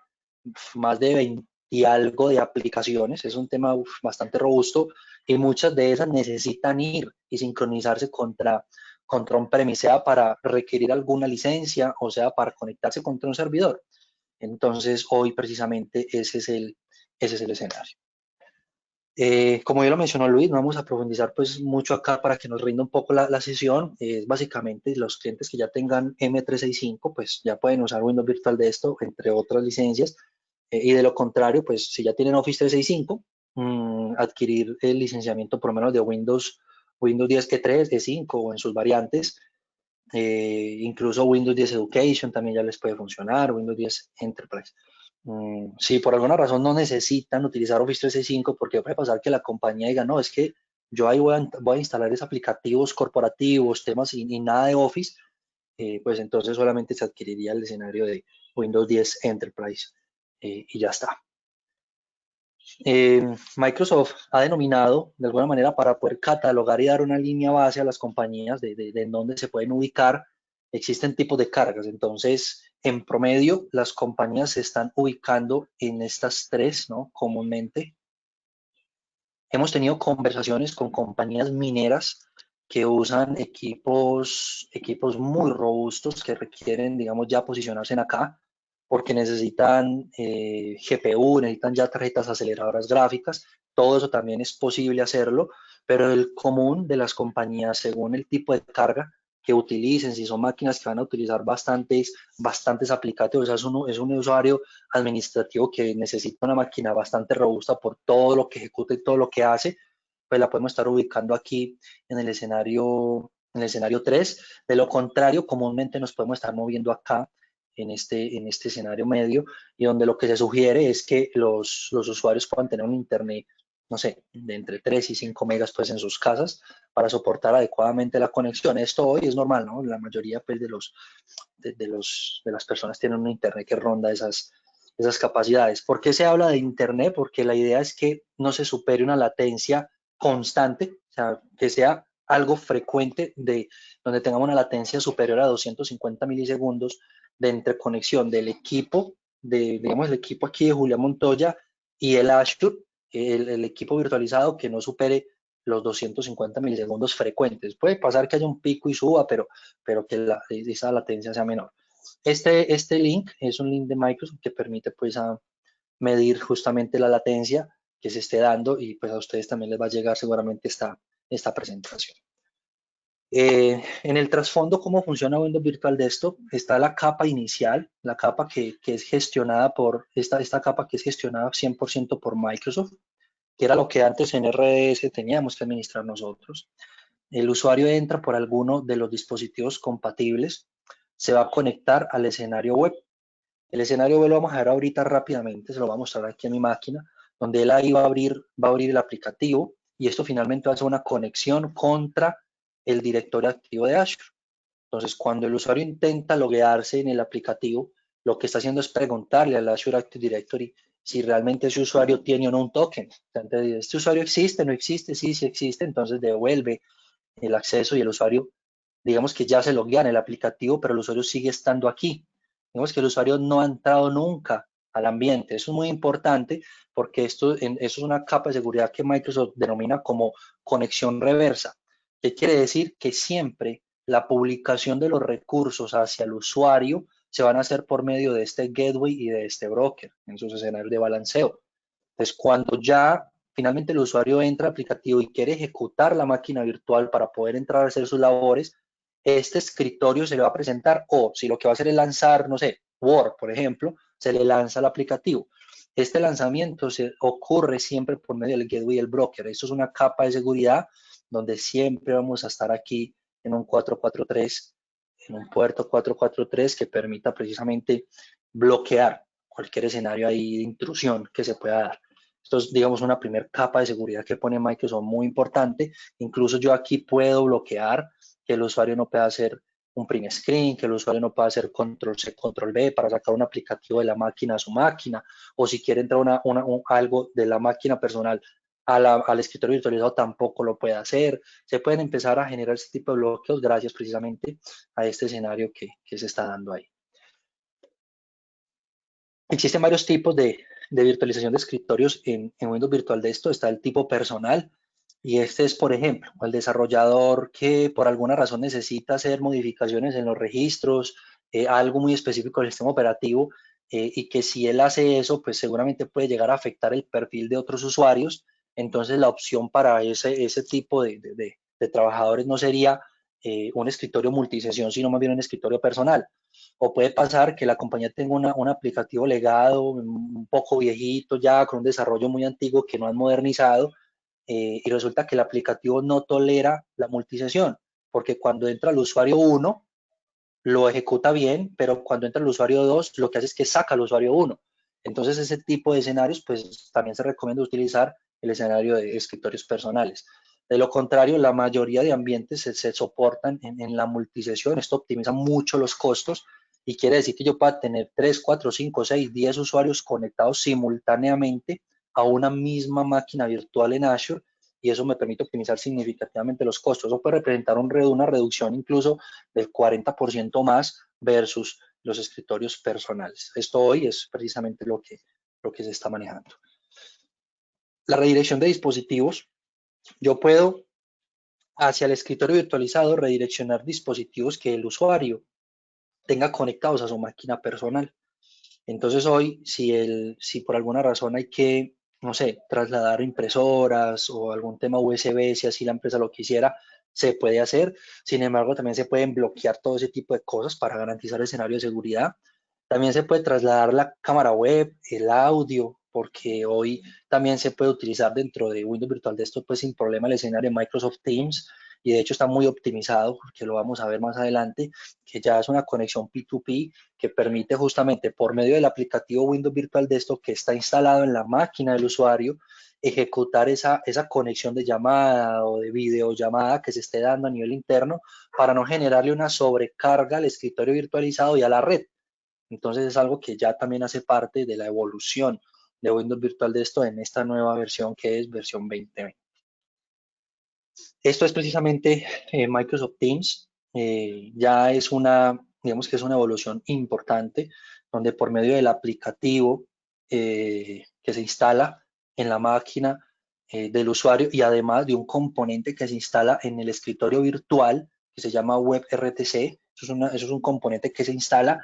más de 20 y algo de aplicaciones, es un tema bastante robusto y muchas de esas necesitan ir y sincronizarse contra on-premise, sea para requerir alguna licencia o sea para conectarse contra un servidor. Entonces hoy precisamente ese es el escenario. Como ya lo mencionó Luis, no vamos a profundizar pues mucho acá para que nos rinda un poco la sesión. Básicamente los clientes que ya tengan M365 pues ya pueden usar Windows Virtual Desktop entre otras licencias, y de lo contrario pues si ya tienen Office 365, adquirir el licenciamiento por lo menos de Windows 10 que 3, E5 o en sus variantes. Incluso Windows 10 Education también ya les puede funcionar, Windows 10 Enterprise. Si por alguna razón no necesitan utilizar Office 365, porque puede pasar que la compañía diga, no, es que yo ahí voy a instalar esos aplicativos corporativos, temas y nada de Office, pues entonces solamente se adquiriría el escenario de Windows 10 Enterprise y ya está. Microsoft ha denominado de alguna manera para poder catalogar y dar una línea base a las compañías de en dónde se pueden ubicar. Existen tipos de cargas, entonces en promedio las compañías se están ubicando en estas tres, ¿no? Comúnmente. Hemos tenido conversaciones con compañías mineras que usan equipos muy robustos que requieren, digamos, ya posicionarse en acá, porque necesitan GPU, necesitan ya tarjetas aceleradoras gráficas, todo eso también es posible hacerlo, pero el común de las compañías, según el tipo de carga que utilicen, si son máquinas que van a utilizar bastantes aplicativos, es un usuario administrativo que necesita una máquina bastante robusta por todo lo que ejecuta y todo lo que hace, pues la podemos estar ubicando aquí en el escenario 3. De lo contrario, comúnmente nos podemos estar moviendo acá en este escenario medio, y donde lo que se sugiere es que los usuarios puedan tener un internet, no sé, de entre 3 y 5 megas pues en sus casas para soportar adecuadamente la conexión. Esto hoy es normal, ¿no? La mayoría pues de las personas tienen un internet que ronda esas capacidades. ¿Por qué se habla de internet? Porque la idea es que no se supere una latencia constante, o sea, que sea algo frecuente donde tengamos una latencia superior a 250 milisegundos de interconexión del equipo, digamos, el equipo aquí de Julián Montoya y el Azure, el equipo virtualizado, que no supere los 250 milisegundos frecuentes. Puede pasar que haya un pico y suba, pero que esa latencia sea menor. Este link es un link de Microsoft que permite pues a medir justamente la latencia que se esté dando, y pues a ustedes también les va a llegar seguramente esta presentación. En el trasfondo, ¿cómo funciona Windows Virtual Desktop? Está la capa inicial, la capa que es gestionada esta capa que es gestionada 100% por Microsoft, que era lo que antes en RDS teníamos que administrar nosotros. El usuario entra por alguno de los dispositivos compatibles, se va a conectar al escenario web. El escenario web lo vamos a ver ahorita rápidamente, se lo voy a mostrar aquí a mi máquina, donde él ahí va a abrir el aplicativo, y esto finalmente va a ser una conexión contra el directorio activo de Azure. Entonces, cuando el usuario intenta loguearse en el aplicativo, lo que está haciendo es preguntarle al Azure Active Directory si realmente ese usuario tiene o no un token. Entonces, ¿este usuario existe? ¿No existe? Sí, sí existe. Entonces, devuelve el acceso y el usuario, digamos que ya se loguea en el aplicativo, pero el usuario sigue estando aquí. Digamos que el usuario no ha entrado nunca al ambiente. Eso es muy importante porque eso es una capa de seguridad que Microsoft denomina como conexión reversa. ¿Qué quiere decir? Que siempre la publicación de los recursos hacia el usuario se van a hacer por medio de este gateway y de este broker en sus escenarios de balanceo. Entonces, cuando ya finalmente el usuario entra al aplicativo y quiere ejecutar la máquina virtual para poder entrar a hacer sus labores, este escritorio se le va a presentar, o si lo que va a hacer es lanzar, no sé, Word, por ejemplo, se le lanza al aplicativo. Este lanzamiento ocurre siempre por medio del gateway y el broker. Esto es una capa de seguridad donde siempre vamos a estar aquí en un 443, en un puerto 443 que permita precisamente bloquear cualquier escenario ahí de intrusión que se pueda dar. Esto es, digamos, una primera capa de seguridad que pone Microsoft muy importante. Incluso yo aquí puedo bloquear que el usuario no pueda hacer un print screen, que el usuario no pueda hacer control C, control V para sacar un aplicativo de la máquina a su máquina, o si quiere entrar algo de la máquina personal al escritorio virtualizado tampoco lo puede hacer. Se pueden empezar a generar este tipo de bloqueos gracias precisamente a este escenario que se está dando ahí. Existen varios tipos de virtualización de escritorios en Windows Virtual Desktop. Está el tipo personal, y este es, por ejemplo, el desarrollador que por alguna razón necesita hacer modificaciones en los registros, algo muy específico del sistema operativo, y que si él hace eso, pues seguramente puede llegar a afectar el perfil de otros usuarios. Entonces, la opción para ese tipo de trabajadores no sería un escritorio multisesión, sino más bien un escritorio personal. O puede pasar que la compañía tenga un aplicativo legado, un poco viejito ya, con un desarrollo muy antiguo que no han modernizado, y resulta que el aplicativo no tolera la multisesión, porque cuando entra el usuario 1, lo ejecuta bien, pero cuando entra el usuario 2, lo que hace es que saca al usuario 1. Entonces, ese tipo de escenarios, pues también se recomienda utilizar el escenario de escritorios personales. De lo contrario, la mayoría de ambientes se soportan en la multisesión. Esto optimiza mucho los costos y quiere decir que yo pueda tener 3, 4, 5, 6, 10 usuarios conectados simultáneamente a una misma máquina virtual en Azure, y eso me permite optimizar significativamente los costos. Eso puede representar una reducción incluso del 40% más versus los escritorios personales. Esto hoy es precisamente lo que se está manejando. La redirección de dispositivos. Yo puedo, hacia el escritorio virtualizado, redireccionar dispositivos que el usuario tenga conectados a su máquina personal. Entonces hoy, si por alguna razón hay que, no sé, trasladar impresoras o algún tema USB, si así la empresa lo quisiera, se puede hacer. Sin embargo, también se pueden bloquear todo ese tipo de cosas para garantizar el escenario de seguridad. También se puede trasladar la cámara web, el audio, porque hoy también se puede utilizar dentro de Windows Virtual Desktop pues sin problema el escenario de Microsoft Teams, y de hecho está muy optimizado, porque lo vamos a ver más adelante, que ya es una conexión P2P que permite justamente por medio del aplicativo Windows Virtual Desktop que está instalado en la máquina del usuario, ejecutar esa conexión de llamada o de videollamada que se esté dando a nivel interno para no generarle una sobrecarga al escritorio virtualizado y a la red. Entonces es algo que ya también hace parte de la evolución de Windows Virtual Desktop en esta nueva versión que es versión 2020. Esto es precisamente Microsoft Teams. Ya es digamos que es una evolución importante, donde por medio del aplicativo que se instala en la máquina del usuario, y además de un componente que se instala en el escritorio virtual que se llama WebRTC, eso es un componente que se instala,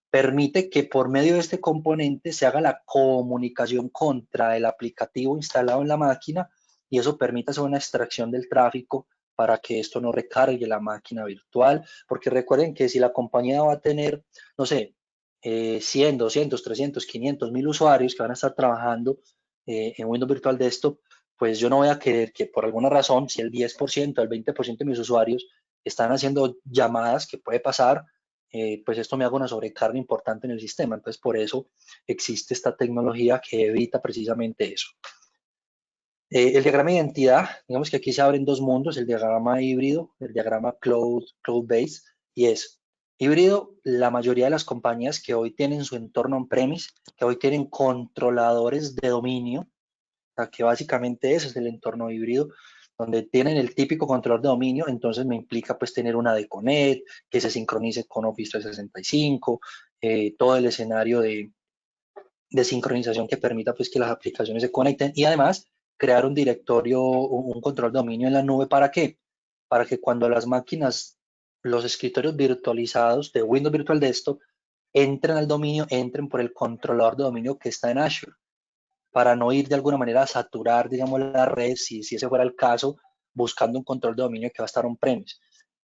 permite que por medio de este componente se haga la comunicación contra el aplicativo instalado en la máquina, y eso permite hacer una extracción del tráfico para que esto no recargue la máquina virtual, porque recuerden que si la compañía va a tener, no sé, 100, 200, 300, 500, 1000 usuarios que van a estar trabajando en Windows Virtual Desktop, pues yo no voy a querer que por alguna razón, si el 10%, el 20% de mis usuarios están haciendo llamadas, que puede pasar, pues esto me haga una sobrecarga importante en el sistema. Entonces, por eso existe esta tecnología que evita precisamente eso. El diagrama de identidad, digamos que aquí se abren dos mundos, el diagrama híbrido, el diagrama cloud-based, y es híbrido. La mayoría de las compañías que hoy tienen su entorno on-premise, que hoy tienen controladores de dominio, o sea, que básicamente ese es el entorno híbrido, donde tienen el típico controlador de dominio. Entonces me implica pues tener una DConet que se sincronice con Office 365, todo el escenario de sincronización que permita pues que las aplicaciones se conecten, y además crear un directorio, un control de dominio en la nube. ¿Para qué? Para que cuando las máquinas los escritorios virtualizados de Windows Virtual Desktop entren al dominio, entren por el controlador de dominio que está en Azure, para no ir de alguna manera a saturar, digamos, la red, si ese fuera el caso, buscando un control de dominio que va a estar on-premise.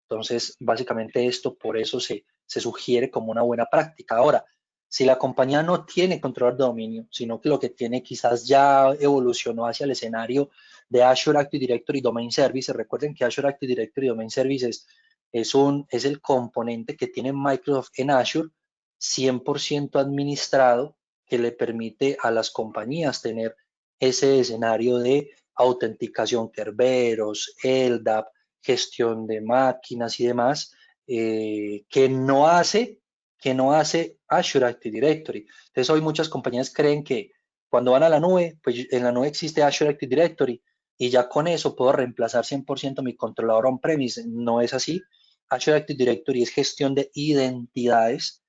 Entonces, básicamente esto por eso se sugiere como una buena práctica. Ahora, si la compañía no tiene controlador de dominio, sino que lo que tiene quizás ya evolucionó hacia el escenario de Azure Active Directory Domain Services, recuerden que Azure Active Directory Domain Services es el componente que tiene Microsoft en Azure 100% administrado, que le permite a las compañías tener ese escenario de autenticación Kerberos, LDAP, gestión de máquinas y demás, que no hace Azure Active Directory. Entonces hoy muchas compañías creen que cuando van a la nube, pues en la nube existe Azure Active Directory y ya con eso puedo reemplazar 100% mi controlador on-premise. No es así. Azure Active Directory es gestión de identidades,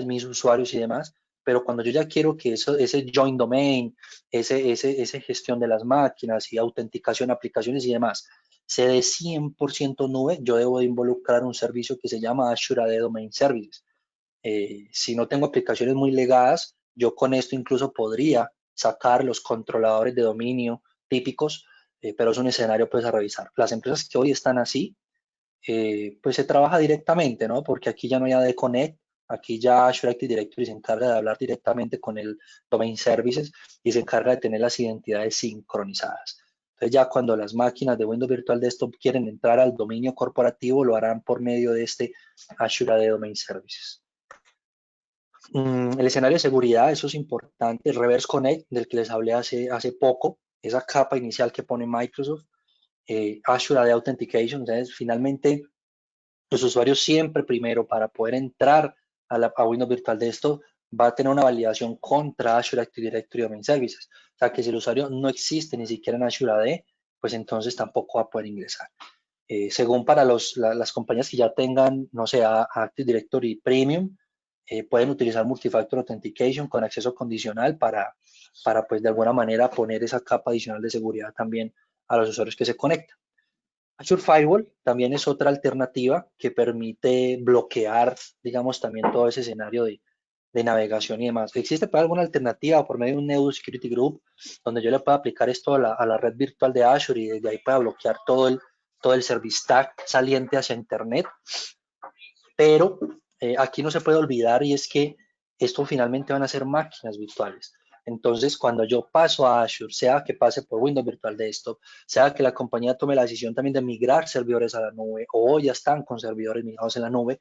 mis usuarios y demás, pero cuando yo ya quiero que ese join domain, ese gestión de las máquinas y autenticación, aplicaciones y demás, se dé 100% nube, yo debo de involucrar un servicio que se llama Azure AD Domain Services. Si no tengo aplicaciones muy legadas, yo con esto incluso podría sacar los controladores de dominio típicos, pero es un escenario pues a revisar. Las empresas que hoy están así, pues se trabaja directamente, ¿no? Porque aquí ya no hay AD Connect, aquí ya Azure Active Directory se encarga de hablar directamente con el Domain Services y se encarga de tener las identidades sincronizadas. Entonces ya cuando las máquinas de Windows Virtual Desktop quieren entrar al dominio corporativo, lo harán por medio de este Azure AD Domain Services. El escenario de seguridad, eso es importante, el Reverse Connect, del que les hablé hace poco, esa capa inicial que pone Microsoft, Azure AD Authentication, entonces finalmente los usuarios siempre primero para poder entrar a Windows Virtual Desktop va a tener una validación contra Azure Active Directory Domain Services. O sea que si el usuario no existe ni siquiera en Azure AD, pues entonces tampoco va a poder ingresar. Según para las compañías que ya tengan, no sé, Active Directory Premium, pueden utilizar Multifactor Authentication con acceso condicional para pues de alguna manera poner esa capa adicional de seguridad también a los usuarios que se conectan. Azure Firewall también es otra alternativa que permite bloquear, digamos, también todo ese escenario de navegación y demás. ¿Existe para alguna alternativa por medio de un Node Security Group donde yo le pueda aplicar esto a la red virtual de Azure y desde ahí pueda bloquear todo el service stack saliente hacia Internet? Pero aquí no se puede olvidar y es que esto finalmente van a ser máquinas virtuales. Entonces, cuando yo paso a Azure, sea que pase por Windows Virtual Desktop, sea que la compañía tome la decisión también de migrar servidores a la nube o ya están con servidores migrados en la nube,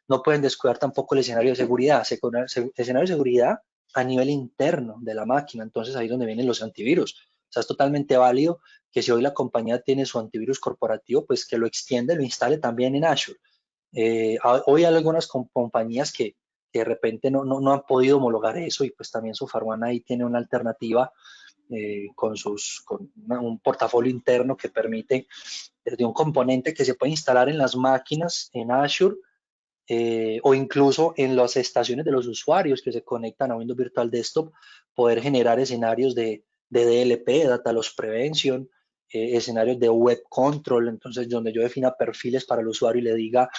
no pueden descuidar tampoco el escenario de seguridad. Escenario de seguridad a nivel interno de la máquina. Entonces, ahí es donde vienen los antivirus. O sea, es totalmente válido que si hoy la compañía tiene su antivirus corporativo, pues que lo extienda y lo instale también en Azure. Hoy hay algunas compañías que de repente no han podido homologar eso y pues también SoftwareOne ahí tiene una alternativa con un portafolio interno que permite desde un componente que se puede instalar en las máquinas en Azure o incluso en las estaciones de los usuarios que se conectan a Windows Virtual Desktop, poder generar escenarios de DLP, Data Loss Prevention, escenarios de Web Control, entonces donde yo defina perfiles para el usuario y le diga,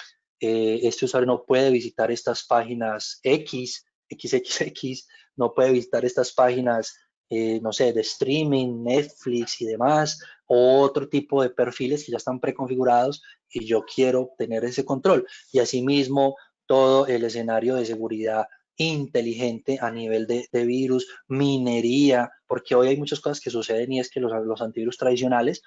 este usuario no puede visitar estas páginas XXX, no puede visitar estas páginas, no sé, de streaming, Netflix y demás, o otro tipo de perfiles que ya están preconfigurados y yo quiero tener ese control. Y asimismo, todo el escenario de seguridad inteligente a nivel de virus, minería, porque hoy hay muchas cosas que suceden y es que los antivirus tradicionales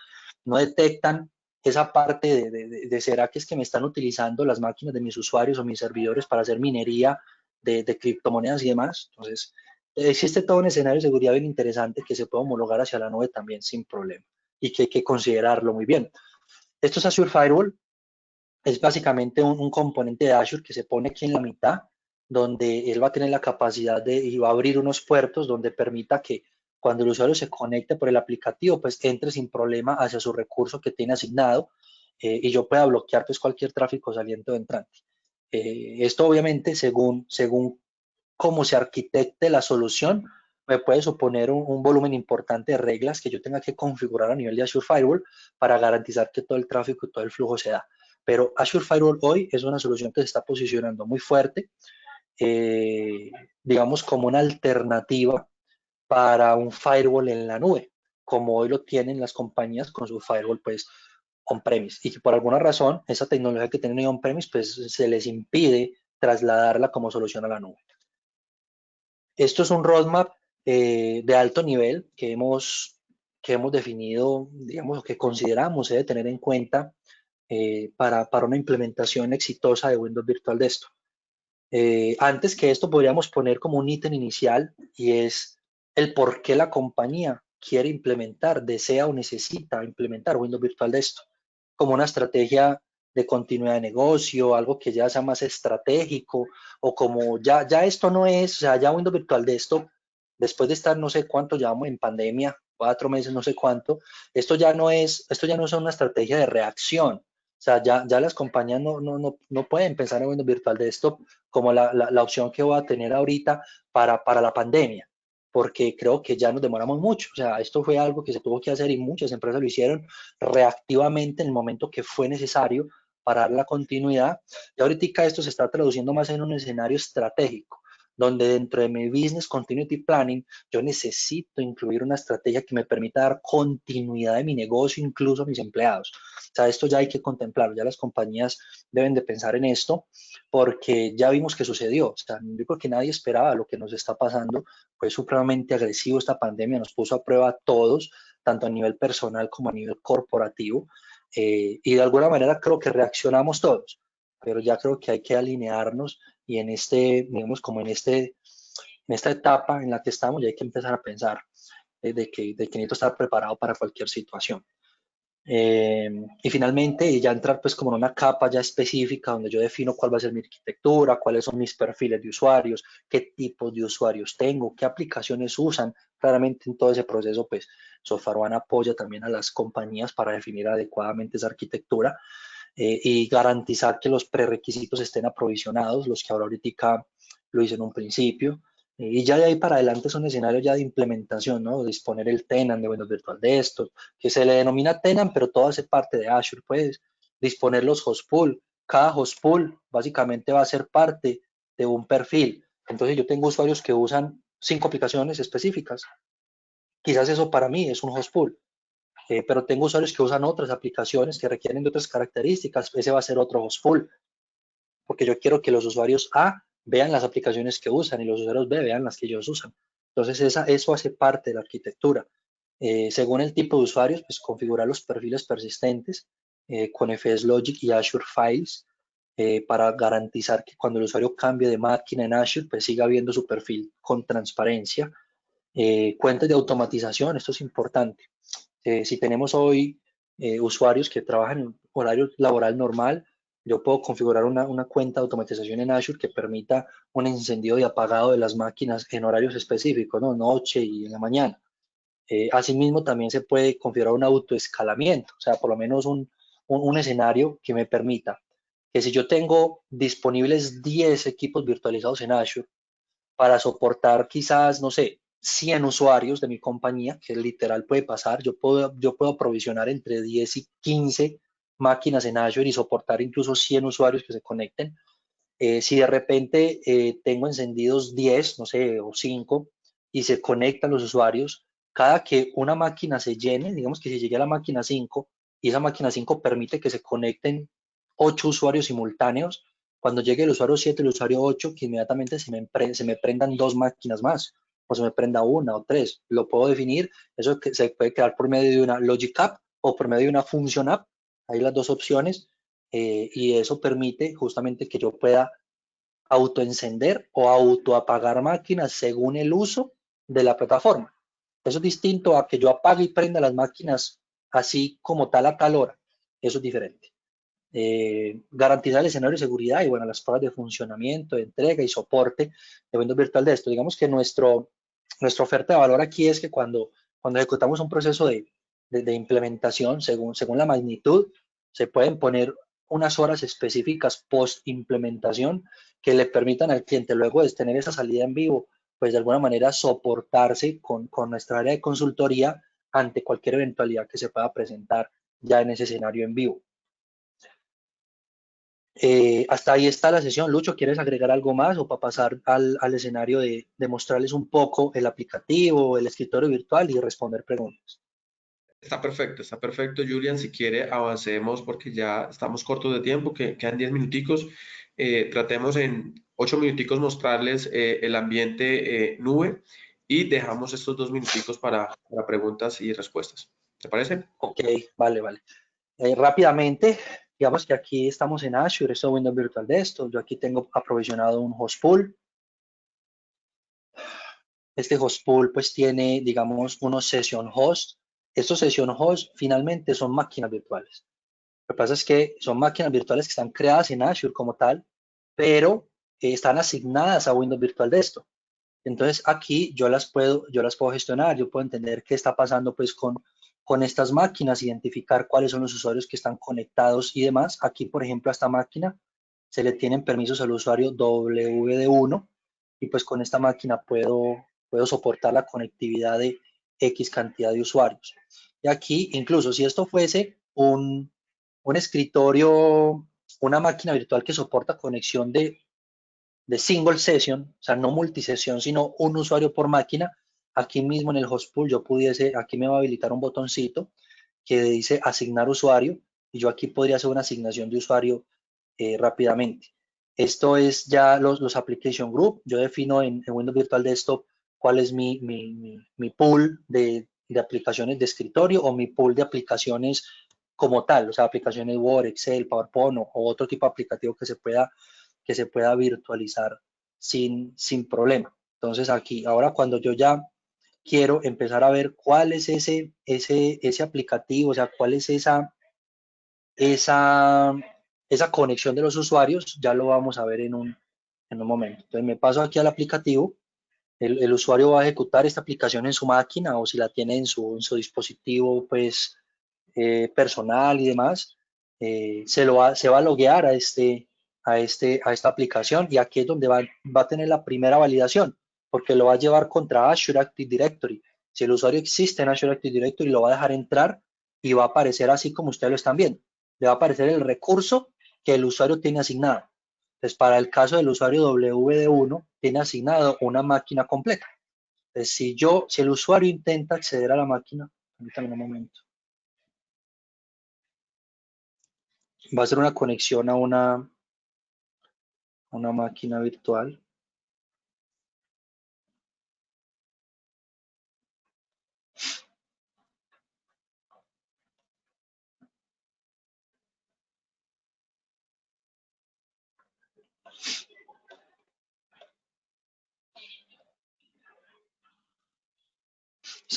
no detectan esa parte de será que es que me están utilizando las máquinas de mis usuarios o mis servidores para hacer minería de criptomonedas y demás. Entonces, existe todo un escenario de seguridad bien interesante que se puede homologar hacia la nube también sin problema y que hay que considerarlo muy bien. Esto es Azure Firewall, es básicamente un componente de Azure que se pone aquí en la mitad, donde él va a tener la capacidad y va a abrir unos puertos donde permita que cuando el usuario se conecte por el aplicativo, pues entre sin problema hacia su recurso que tiene asignado y yo pueda bloquear pues cualquier tráfico saliente o entrante. Esto obviamente según cómo se arquitecte la solución, me puede suponer un volumen importante de reglas que yo tenga que configurar a nivel de Azure Firewall para garantizar que todo el tráfico y todo el flujo se da. Pero Azure Firewall hoy es una solución que se está posicionando muy fuerte, digamos como una alternativa para un firewall en la nube, como hoy lo tienen las compañías con su firewall pues on-premise. Y que por alguna razón esa tecnología que tienen on-premise pues se les impide trasladarla como solución a la nube. Esto es un roadmap de alto nivel que hemos definido, digamos, que consideramos debe tener en cuenta para una implementación exitosa de Windows Virtual Desktop. Antes que esto podríamos poner como un ítem inicial y es el por qué la compañía quiere implementar, desea o necesita implementar Windows Virtual Desktop como una estrategia de continuidad de negocio, algo que ya sea más estratégico o como ya esto no es, o sea, ya Windows Virtual Desktop, después de estar no sé cuánto, llevamos en pandemia, 4 meses, no sé cuánto, esto ya no es una estrategia de reacción. O sea, ya las compañías no pueden pensar en Windows Virtual Desktop como la opción que voy a tener ahorita para la pandemia, porque creo que ya nos demoramos mucho. O sea, esto fue algo que se tuvo que hacer y muchas empresas lo hicieron reactivamente en el momento que fue necesario para dar la continuidad. Y ahorita esto se está traduciendo más en un escenario estratégico, donde dentro de mi Business Continuity Planning yo necesito incluir una estrategia que me permita dar continuidad de mi negocio, incluso a mis empleados. O sea, esto ya hay que contemplarlo, ya las compañías deben de pensar en esto, porque ya vimos que sucedió. O sea, yo creo que nadie esperaba lo que nos está pasando. Fue supremamente agresivo esta pandemia, nos puso a prueba a todos, tanto a nivel personal como a nivel corporativo, y de alguna manera creo que reaccionamos todos, pero ya creo que hay que alinearnos y en digamos, como en esta etapa en la que estamos, ya hay que empezar a pensar de que necesito estar preparado para cualquier situación. Y finalmente ya entrar pues como en una capa ya específica donde yo defino cuál va a ser mi arquitectura, cuáles son mis perfiles de usuarios, qué tipos de usuarios tengo, qué aplicaciones usan. Claramente en todo ese proceso pues SoftwareOne apoya también a las compañías para definir adecuadamente esa arquitectura y garantizar que los prerequisitos estén aprovisionados, los que ahorita lo hice en un principio. Y ya de ahí para adelante es un escenario ya de implementación, ¿no? Disponer el tenant de Windows Virtual Desktop, que se le denomina tenant, pero todo hace parte de Azure, pues. Disponer los host pool. Cada host pool básicamente va a ser parte de un perfil. Entonces yo tengo usuarios que usan 5 aplicaciones específicas. Quizás eso para mí es un host pool. Pero tengo usuarios que usan otras aplicaciones que requieren de otras características. Ese va a ser otro host pool, porque yo quiero que los usuarios A vean las aplicaciones que usan y los usuarios B vean las que ellos usan. Entonces, eso hace parte de la arquitectura. Según el tipo de usuarios, pues configurar los perfiles persistentes con FS Logic y Azure Files para garantizar que cuando el usuario cambie de máquina en Azure, pues siga viendo su perfil con transparencia. Cuentas de automatización, esto es importante. Si tenemos hoy usuarios que trabajan en horario laboral normal, yo puedo configurar una cuenta de automatización en Azure que permita un encendido y apagado de las máquinas en horarios específicos, ¿no? Noche y en la mañana. Asimismo, también se puede configurar un autoescalamiento, o sea, por lo menos un escenario que me permita que si yo tengo disponibles 10 equipos virtualizados en Azure, para soportar quizás, no sé, 100 usuarios de mi compañía, que literal puede pasar. Yo puedo aprovisionar entre 10 y 15 máquinas en Azure y soportar incluso 100 usuarios que se conecten. Si de repente tengo encendidos 10, no sé, o 5 y se conectan los usuarios, cada que una máquina se llene, digamos que si llegué a la máquina 5 y esa máquina 5 permite que se conecten 8 usuarios simultáneos, cuando llegue el usuario 7, el usuario 8, que inmediatamente se me prendan 2 máquinas más, o se me prenda una o 3, lo puedo definir. Eso se puede crear por medio de una Logic App o por medio de una Function App. Hay las dos opciones y eso permite justamente que yo pueda autoencender o autoapagar máquinas según el uso de la plataforma. Eso es distinto a que yo apague y prenda las máquinas así como tal a tal hora. Eso es diferente. Garantizar el escenario de seguridad y bueno, las pruebas de funcionamiento, de entrega y soporte de Windows Virtual Desktop. Digamos que nuestra oferta de valor aquí es que cuando ejecutamos un proceso de implementación, según la magnitud, se pueden poner unas horas específicas post implementación que le permitan al cliente, luego de tener esa salida en vivo, pues de alguna manera soportarse con nuestra área de consultoría ante cualquier eventualidad que se pueda presentar ya en ese escenario en vivo. Hasta ahí está la sesión. Lucho, ¿quieres agregar algo más o para pasar al escenario de mostrarles un poco el aplicativo, el escritorio virtual y responder preguntas? Está perfecto, Julian. Si quiere, avancemos porque ya estamos cortos de tiempo, que quedan 10 minuticos. Tratemos en 8 minuticos mostrarles el ambiente nube y dejamos estos 2 minuticos para preguntas y respuestas. ¿Te parece? Ok, vale, vale. Rápidamente, digamos que aquí estamos en Azure, esto es Windows Virtual Desktop. Yo aquí tengo aprovisionado un host pool. Este host pool pues tiene, digamos, unos session hosts. Estos session hosts finalmente son máquinas virtuales. Lo que pasa es que son máquinas virtuales que están creadas en Azure como tal, pero están asignadas a Windows Virtual Desktop. Entonces aquí yo las puedo gestionar, yo puedo entender qué está pasando pues con estas máquinas, identificar cuáles son los usuarios que están conectados y demás. Aquí, por ejemplo, a esta máquina se le tienen permisos al usuario WD1 y pues con esta máquina puedo soportar la conectividad de X cantidad de usuarios. Y aquí, incluso si esto fuese un escritorio, una máquina virtual que soporta conexión de single session, o sea, no multisesión, sino un usuario por máquina, aquí mismo en el host pool yo pudiese, aquí me va a habilitar un botoncito que dice asignar usuario y yo aquí podría hacer una asignación de usuario rápidamente. Esto es ya los application group. Yo defino en Windows Virtual Desktop cuál es mi pool de aplicaciones de escritorio o mi pool de aplicaciones como tal, o sea, aplicaciones Word, Excel, PowerPoint o otro tipo de aplicativo que se pueda virtualizar sin problema. Entonces aquí, ahora cuando yo ya quiero empezar a ver cuál es ese aplicativo, o sea, cuál es esa conexión de los usuarios, ya lo vamos a ver en un momento. Entonces me paso aquí al aplicativo, el usuario va a ejecutar esta aplicación en su máquina o si la tiene en su dispositivo pues personal y demás, se va a loguear a esta aplicación y aquí es donde va a tener la primera validación porque lo va a llevar contra Azure Active Directory. Si el usuario existe en Azure Active Directory, lo va a dejar entrar y va a aparecer así como ustedes lo están viendo. Le va a aparecer el recurso que el usuario tiene asignado. Entonces, para el caso del usuario WD1, tiene asignado una máquina completa. Entonces, si el usuario intenta acceder a la máquina, permítanme un momento. Va a ser una conexión a una máquina virtual.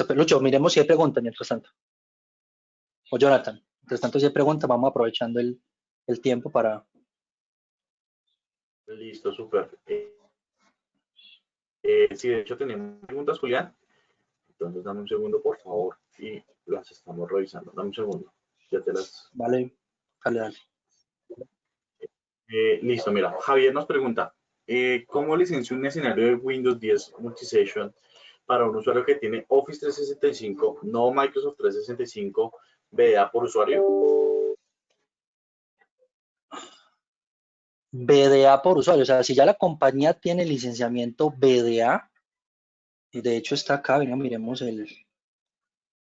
Lucho, miremos si hay preguntas mientras tanto. O Jonathan, mientras tanto si hay preguntas, vamos aprovechando el tiempo para... Listo, súper. Sí, de hecho tenemos preguntas, Julián. Entonces dame un segundo, por favor, y las estamos revisando. Dame un segundo. Ya te las... Vale, dale. Listo, mira. Javier nos pregunta, ¿cómo licencio un escenario de Windows 10 Multisession para un usuario que tiene Office 365, no Microsoft 365, BDA por usuario? BDA por usuario, o sea, si ya la compañía tiene licenciamiento BDA, y de hecho está acá, venga, miremos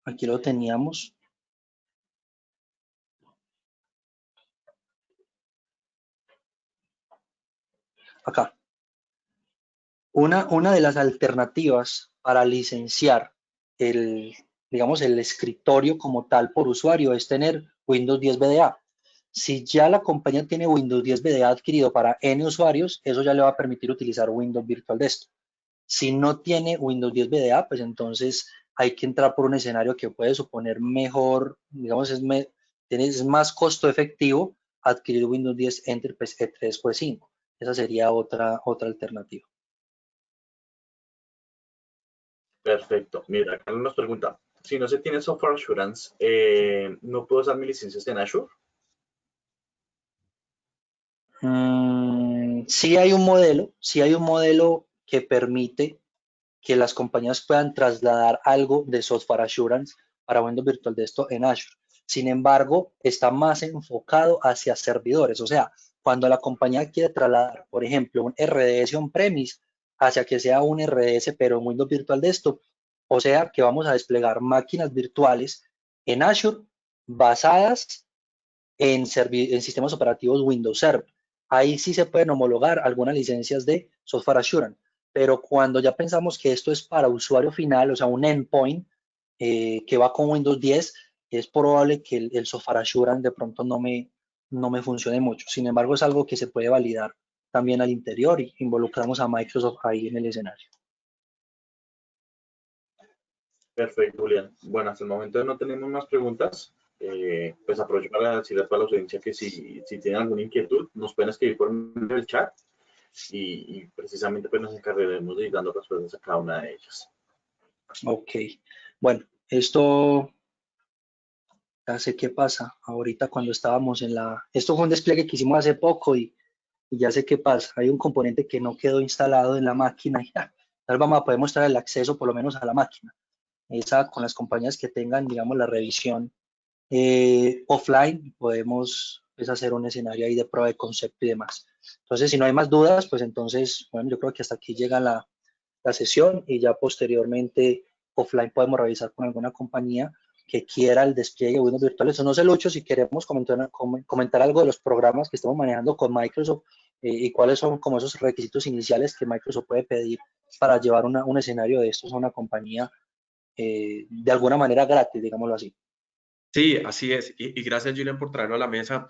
aquí lo teníamos. Acá. Una de las alternativas para licenciar digamos, el escritorio como tal por usuario es tener Windows 10 BDA. Si ya la compañía tiene Windows 10 BDA adquirido para N usuarios, eso ya le va a permitir utilizar Windows Virtual Desktop. Si no tiene Windows 10 BDA, pues entonces hay que entrar por un escenario que puede suponer mejor, digamos, es más costo efectivo adquirir Windows 10 Enterprise E3 por 5. Esa sería otra alternativa. Perfecto. Mira, acá nos pregunta, si no se tiene Software Assurance, ¿no puedo usar mis licencias en Azure? Sí hay un modelo que permite que las compañías puedan trasladar algo de Software Assurance para Windows Virtual Desktop en Azure. Sin embargo, está más enfocado hacia servidores. O sea, cuando la compañía quiere trasladar, por ejemplo, un RDS on-premise hacia que sea un RDS pero en Windows Virtual Desktop, o sea que vamos a desplegar máquinas virtuales en Azure basadas en sistemas operativos Windows Server. Ahí sí se pueden homologar algunas licencias de Software Assurance, pero cuando ya pensamos que esto es para usuario final, o sea, un endpoint que va con Windows 10, es probable que el Software Assurance de pronto no me funcione mucho. Sin embargo, es algo que se puede validar también al interior y involucramos a Microsoft ahí en el escenario. Perfecto, Julián. Bueno, hasta el momento no tenemos más preguntas. Pues aprovecho para decirle a toda la audiencia que si tienen alguna inquietud, nos pueden escribir por el chat y precisamente pues nos encargaremos de ir dando respuestas a cada una de ellas. Ok, bueno, esto ya sé qué pasa. Ahorita cuando estábamos esto fue un despliegue que hicimos hace poco y ya sé qué pasa. Hay un componente que no quedó instalado en la máquina y tal vamos a poder mostrar el acceso por lo menos a la máquina. Esa con las compañías que tengan, digamos, la revisión offline, podemos pues, hacer un escenario ahí de prueba de concepto y demás. Entonces, si no hay más dudas, pues entonces, bueno, yo creo que hasta aquí llega la sesión y ya posteriormente offline podemos revisar con alguna compañía que quiera el despliegue de Windows virtuales. O no sé, Lucho, si queremos comentar algo de los programas que estamos manejando con Microsoft y cuáles son como esos requisitos iniciales que Microsoft puede pedir para llevar un escenario de estos a una compañía de alguna manera gratis, digámoslo así. Sí, así es. Y gracias, Julian, por traerlo a la mesa.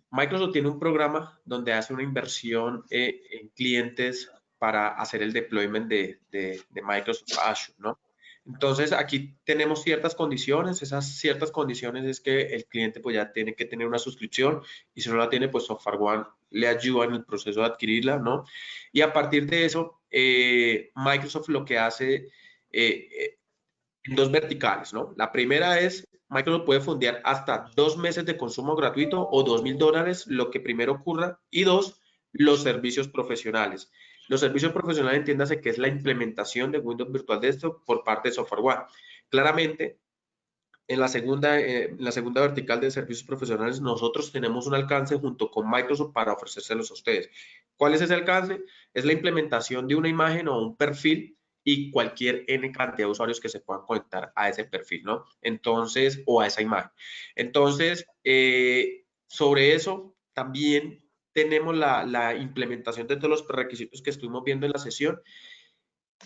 Microsoft tiene un programa donde hace una inversión en clientes para hacer el deployment de Microsoft Azure, ¿no? Entonces, aquí tenemos ciertas condiciones. Esas ciertas condiciones es que el cliente pues ya tiene que tener una suscripción y si no la tiene, pues SoftwareOne le ayuda en el proceso de adquirirla, ¿no? Y a partir de eso, Microsoft lo que hace en dos verticales, ¿no? La primera es, Microsoft puede fondear hasta 2 meses de consumo gratuito o $2,000, lo que primero ocurra. Y dos, los servicios profesionales. Los servicios profesionales, entiéndase que es la implementación de Windows Virtual Desktop por parte de SoftwareOne. Claramente, en la segunda vertical de servicios profesionales, nosotros tenemos un alcance junto con Microsoft para ofrecérselos a ustedes. ¿Cuál es ese alcance? Es la implementación de una imagen o un perfil y cualquier N cantidad de usuarios que se puedan conectar a ese perfil, ¿no? Entonces, o a esa imagen. Entonces, sobre eso también tenemos la implementación de todos los requisitos que estuvimos viendo en la sesión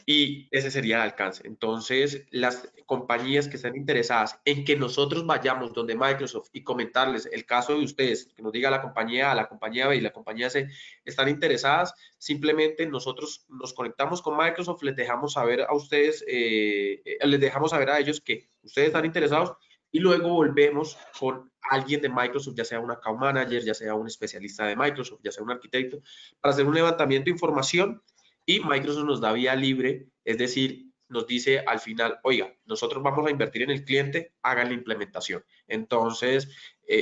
y ese sería el alcance. Entonces, las compañías que están interesadas en que nosotros vayamos donde Microsoft y comentarles el caso de ustedes, que nos diga la compañía A, la compañía B y la compañía C, están interesadas, simplemente nosotros nos conectamos con Microsoft, les dejamos saber a ustedes, les dejamos saber a ellos que ustedes están interesados y luego volvemos con alguien de Microsoft, ya sea un account manager, ya sea un especialista de Microsoft, ya sea un arquitecto, para hacer un levantamiento de información y Microsoft nos da vía libre, es decir, nos dice al final, oiga, nosotros vamos a invertir en el cliente, hagan la implementación. Entonces,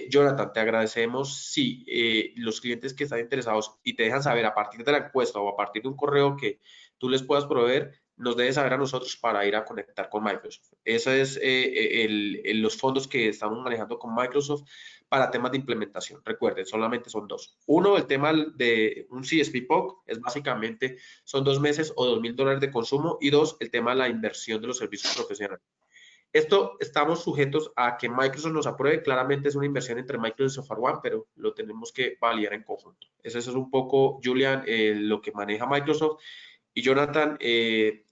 Jonathan, te agradecemos si los clientes que están interesados y te dejan saber a partir de la encuesta o a partir de un correo que tú les puedas proveer, nos debes saber a nosotros para ir a conectar con Microsoft. Esos es los fondos que estamos manejando con Microsoft para temas de implementación. Recuerden, solamente son dos. Uno, el tema de un CSP POC, es básicamente, son 2 meses o $2,000 de consumo. Y dos, el tema de la inversión de los servicios profesionales. Esto estamos sujetos a que Microsoft nos apruebe. Claramente es una inversión entre Microsoft y SoftwareOne, pero lo tenemos que validar en conjunto. Eso es un poco, Julian, lo que maneja Microsoft. Y Jonathan, te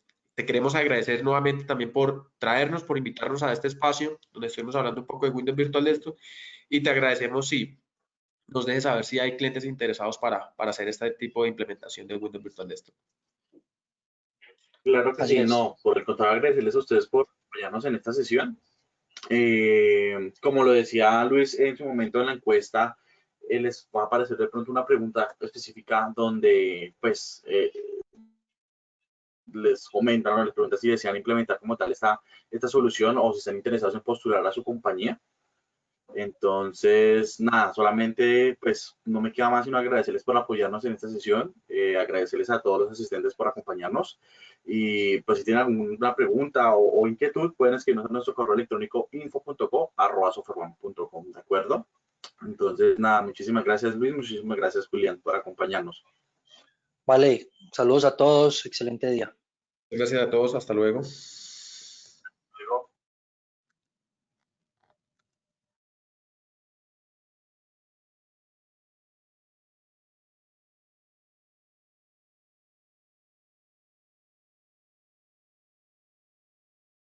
queremos agradecer nuevamente también por traernos, por invitarnos a este espacio donde estuvimos hablando un poco de Windows Virtual Desktop y te agradecemos si nos dejes saber si hay clientes interesados para hacer este tipo de implementación de Windows Virtual Desktop. Claro que Así sí, es. no, por el contrario, agradecerles a ustedes por apoyarnos en esta sesión. Como lo decía Luis en su momento en la encuesta, les va a aparecer de pronto una pregunta específica donde pues les comentan o les preguntan si desean implementar como tal esta solución o si están interesados en postular a su compañía. Entonces, nada, solamente pues no me queda más sino agradecerles por apoyarnos en esta sesión, agradecerles a todos los asistentes por acompañarnos y pues si tienen alguna pregunta o inquietud pueden escribirnos a nuestro correo electrónico info.co@softwareone.com, ¿de acuerdo? Entonces, nada, muchísimas gracias Luis, muchísimas gracias Julián por acompañarnos. Vale, saludos a todos, excelente día. Gracias a todos, hasta luego.